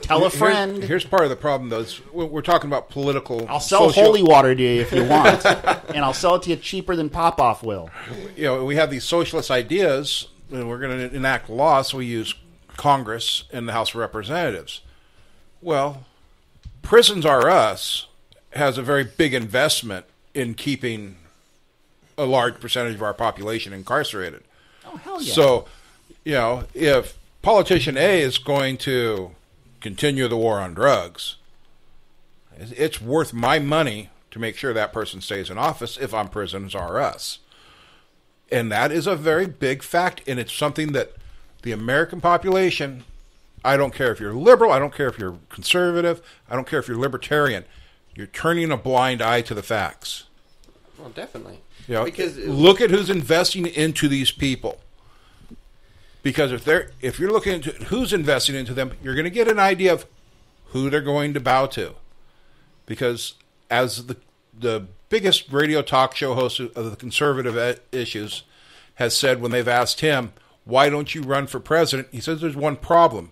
Tell a friend. Here's part of the problem, though. We're talking about political... I'll sell holy water to you if you want. And I'll sell it to you cheaper than Popoff will. We have these socialist ideas, and we're going to enact law, so we use Congress and the House of Representatives. Well, Prisons R Us has a very big investment in keeping a large percentage of our population incarcerated. Oh, hell yeah. So, if politician A is going to continue the war on drugs, It's worth my money to make sure that person stays in office if I'm prisoners are us. And that is a very big fact, and it's something that the American population, I don't care if you're liberal, I don't care if you're conservative, I don't care if you're libertarian, you're turning a blind eye to the facts. Well, definitely. You know, because look at who's investing into these people. Because if you're looking into who's investing into them, you're going to get an idea of who they're going to bow to. Because as the biggest radio talk show host of the conservative issues has said when they've asked him, why don't you run for president? He says there's one problem.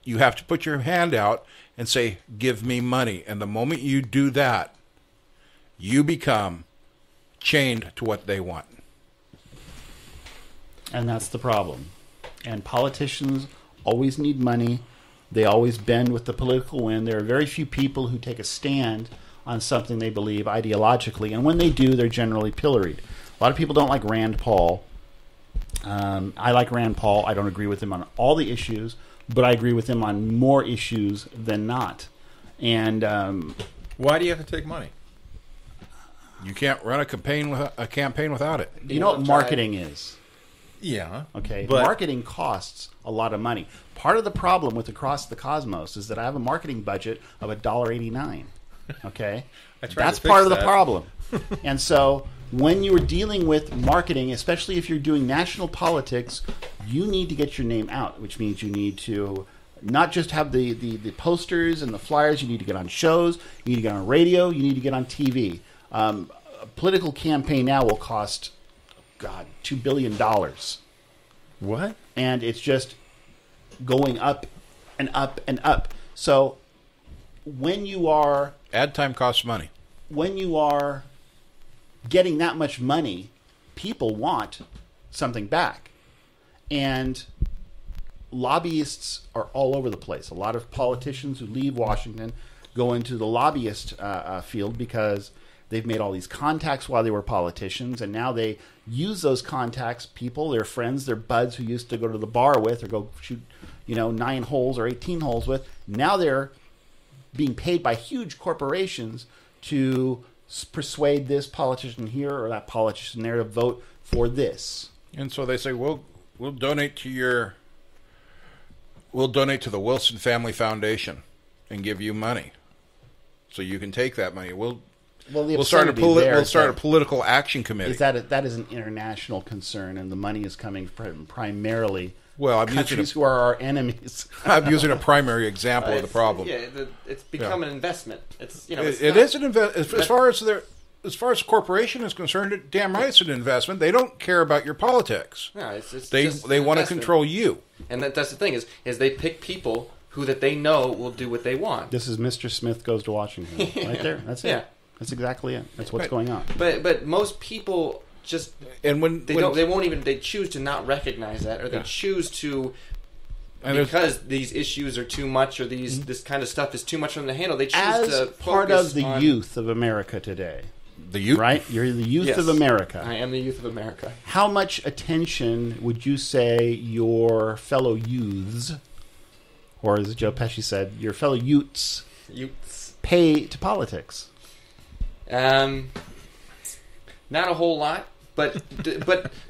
You have to put your hand out and say, give me money. And the moment you do that, you become chained to what they want. And that's the problem. And politicians always need money. They always bend with the political wind. There are very few people who take a stand on something they believe ideologically. And when they do, they're generally pilloried. A lot of people don't like Rand Paul. I like Rand Paul. I don't agree with him on all the issues, but I agree with him on more issues than not. And why do you have to take money? You can't run a campaign without it. You know what marketing is? Yeah. Okay. But marketing costs a lot of money. Part of the problem with Across the Cosmos is that I have a marketing budget of $1.89. Okay. That's part of the problem. And so when you're dealing with marketing, especially if you're doing national politics, you need to get your name out, which means you need to not just have the posters and the flyers. You need to get on shows. You need to get on radio. You need to get on TV. A political campaign now will cost, $2 billion. what? And it's just going up and up and up. So when you are... Ad time costs money. When you are getting that much money, people want something back. And lobbyists are all over the place. A lot of politicians who leave Washington go into the lobbyist field because they've made all these contacts while they were politicians, and now they use those contacts, people, their friends, their buds who used to go to the bar with or go shoot, 9 holes or 18 holes with. Now they're being paid by huge corporations to persuade this politician here or that politician there to vote for this. And so they say, we'll donate to the Wilson Family Foundation and give you money, so you can take that money. We'll start a political action committee. That is an international concern, and the money is coming from primarily I'm countries who are our enemies. I'm using a primary example of the problem. Yeah, it's become an investment. It's it is an investment as far as the corporation is concerned. Damn right, it's an investment. They don't care about your politics. No, it's they want to control you. And that's the thing is they pick people who that they know will do what they want. This is Mr. Smith Goes to Washington right there. That's it. Yeah. That's exactly it. That's what's going on. But most people just they choose to not recognize that, or they choose to because these issues are too much, or this kind of stuff is too much for them to handle. They choose to focus part of the youth of America today. The youth, right? You're the youth of America. I am the youth of America. How much attention would you say your fellow youths, or as Joe Pesci said, your fellow youths pay to politics? Not a whole lot, but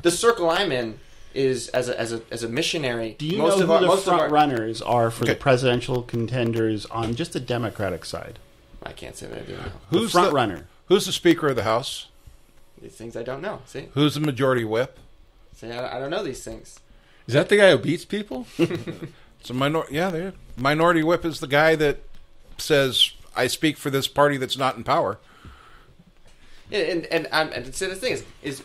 the circle I'm in is as a missionary. Do you know who the front runners are for the presidential contenders on just the Democratic side? I can't say that I do know. Who's the front runner? Who's the Speaker of the House? These things I don't know. See, who's the Majority Whip? See, I don't know these things. Is that the guy who beats people? It's a Minority Whip is the guy that says, "I speak for this party that's not in power." Yeah, and so the thing is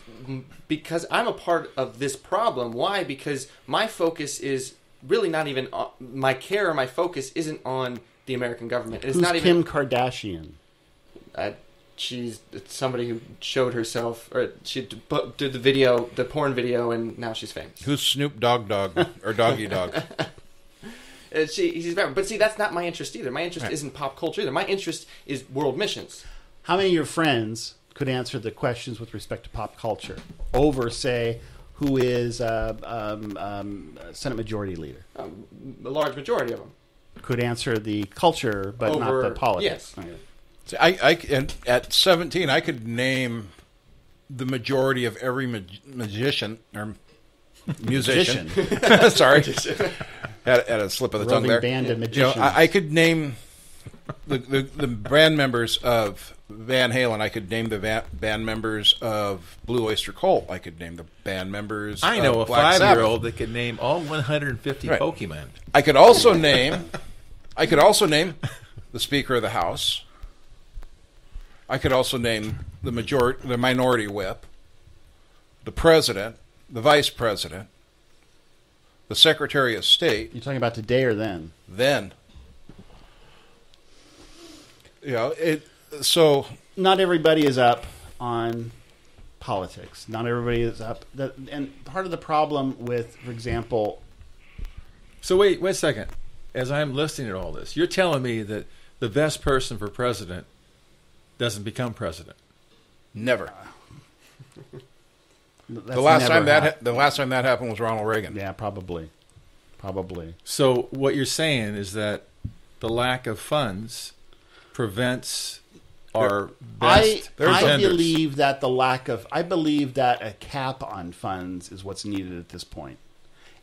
because I'm a part of this problem. Why? Because my focus is really not even my care or my focus isn't on the American government. It's not even Kim Kardashian. She's somebody who showed herself, or she did the porn video, and now she's famous. Who's Snoop Dogg or Doggy Dog? She's better. But see, that's not my interest either. My interest isn't pop culture either. My interest is world missions. How many of your friends could answer the questions with respect to pop culture over, say, who is Senate Majority Leader? A large majority of them could answer the culture, but not the politics. Yes. See, and at 17, I could name the majority of every magician or musician. Sorry, had a slip of the tongue there. Band of magicians. I could name the band members of Van Halen. I could name the band members of Blue Oyster Cult. I could name the band members. I know of a Black 5-year-old that could name all 150 Right. Pokemon. I could also name. I could also name the Speaker of the House. I could also name the minority whip, the president, the vice president, the Secretary of State. You're talking about today or then? Then, so not everybody is up on politics. Not everybody is up. And part of the problem with, for example... So wait a second. As I'm listening to all this, you're telling me that the best person for president doesn't become president? Never. That's The last time never that happened was Ronald Reagan. Yeah, probably. So what you're saying is that the lack of funds prevents our best I contenders. believe that I believe that a cap on funds is what's needed at this point.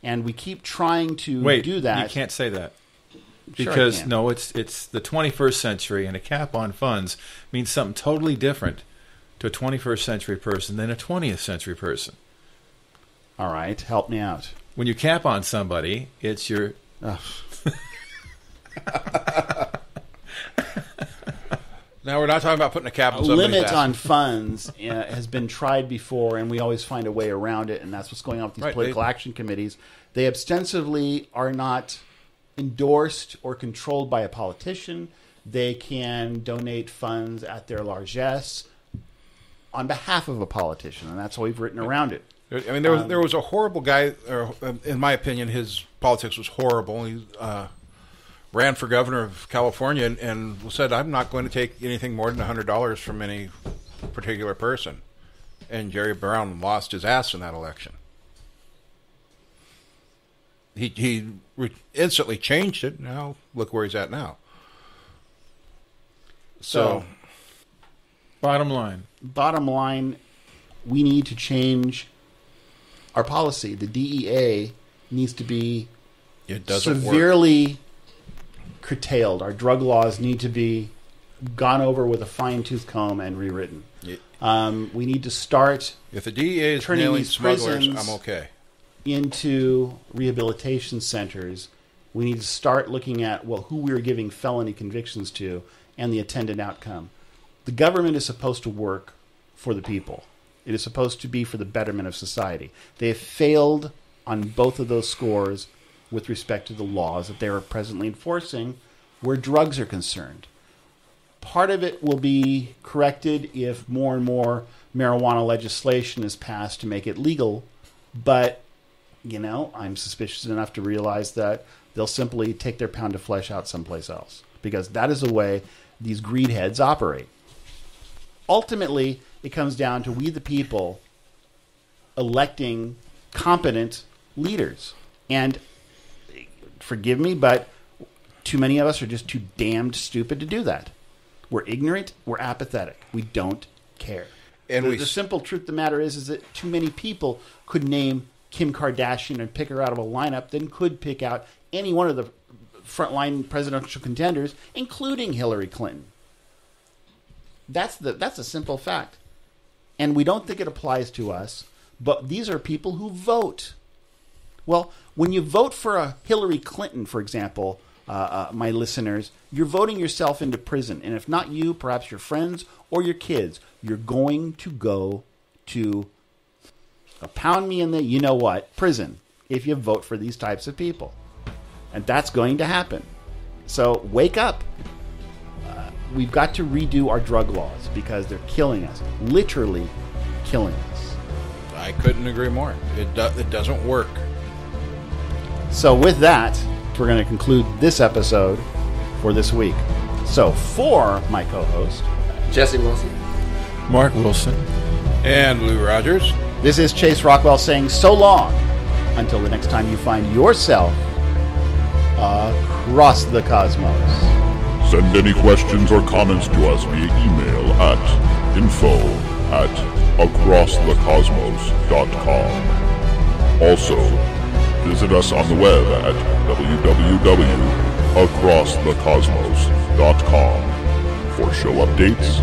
And we keep trying to do that. You can't say that. Sure I Because, can. no, it's the 21st century, and a cap on funds means something totally different to a 21st century person than a 20th century person. All right, help me out. When you cap on somebody, it's your... Now we're not talking about putting a cap on somebody's limit ass. on funds has been tried before, and we always find a way around it, and that's what's going on with these Right, political action committees. They ostensibly are not endorsed or controlled by a politician. They can donate funds at their largesse on behalf of a politician, and that's how we've written around it. I mean, there was a horrible guy. In my opinion, his politics was horrible. He ran for governor of California and said, "I'm not going to take anything more than $100 from any particular person." And Jerry Brown lost his ass in that election. He instantly changed it. Now look where he's at now. So Bottom line, we need to change our policy. The DEA needs to be it doesn't work. severely curtailed. Our drug laws need to be gone over with a fine-tooth comb and rewritten. We need to start If the DEA is turning nailing these smugglers, prisons I'm okay. into rehabilitation centers. We need to start looking at, who we are giving felony convictions to and the attendant outcome. The government is supposed to work for the people. It is supposed to be for the betterment of society. They have failed on both of those scores with respect to the laws that they are presently enforcing where drugs are concerned. Part of it will be corrected if more and more marijuana legislation is passed to make it legal, but I'm suspicious enough to realize that they'll simply take their pound of flesh out someplace else, because that is the way these greed heads operate. Ultimately, it comes down to we the people electing competent leaders. And forgive me, but too many of us are just too damned stupid to do that. We're ignorant, we're apathetic, we don't care. And The simple truth of the matter is that too many people could name Kim Kardashian and pick her out of a lineup than could pick out any one of the frontline presidential contenders, including Hillary Clinton. That's a simple fact. And we don't think it applies to us, but these are people who vote. Well, when you vote for a Hillary Clinton, for example, my listeners, you're voting yourself into prison. And if not you, perhaps your friends or your kids, you're going to go to pound me in the prison if you vote for these types of people. And that's going to happen. So wake up. We've got to redo our drug laws because they're killing us, literally killing us. I couldn't agree more. It doesn't work. So with that, we're going to conclude this episode for this week. So for my co-host, Jesse Wilson. Mark Wilson. And Lou Rogers. This is Chase Rockwell saying so long until the next time you find yourself across the cosmos. Send any questions or comments to us via email at info@acrossthecosmos.com. Also, visit us on the web at www.acrossthecosmos.com for show updates,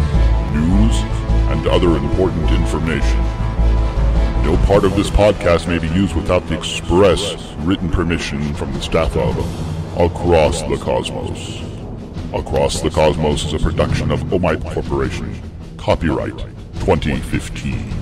news, and other important information. No part of this podcast may be used without the express written permission from the staff of Across the Cosmos. Across the Cosmos is a production of Omite Corporation. Copyright 2015.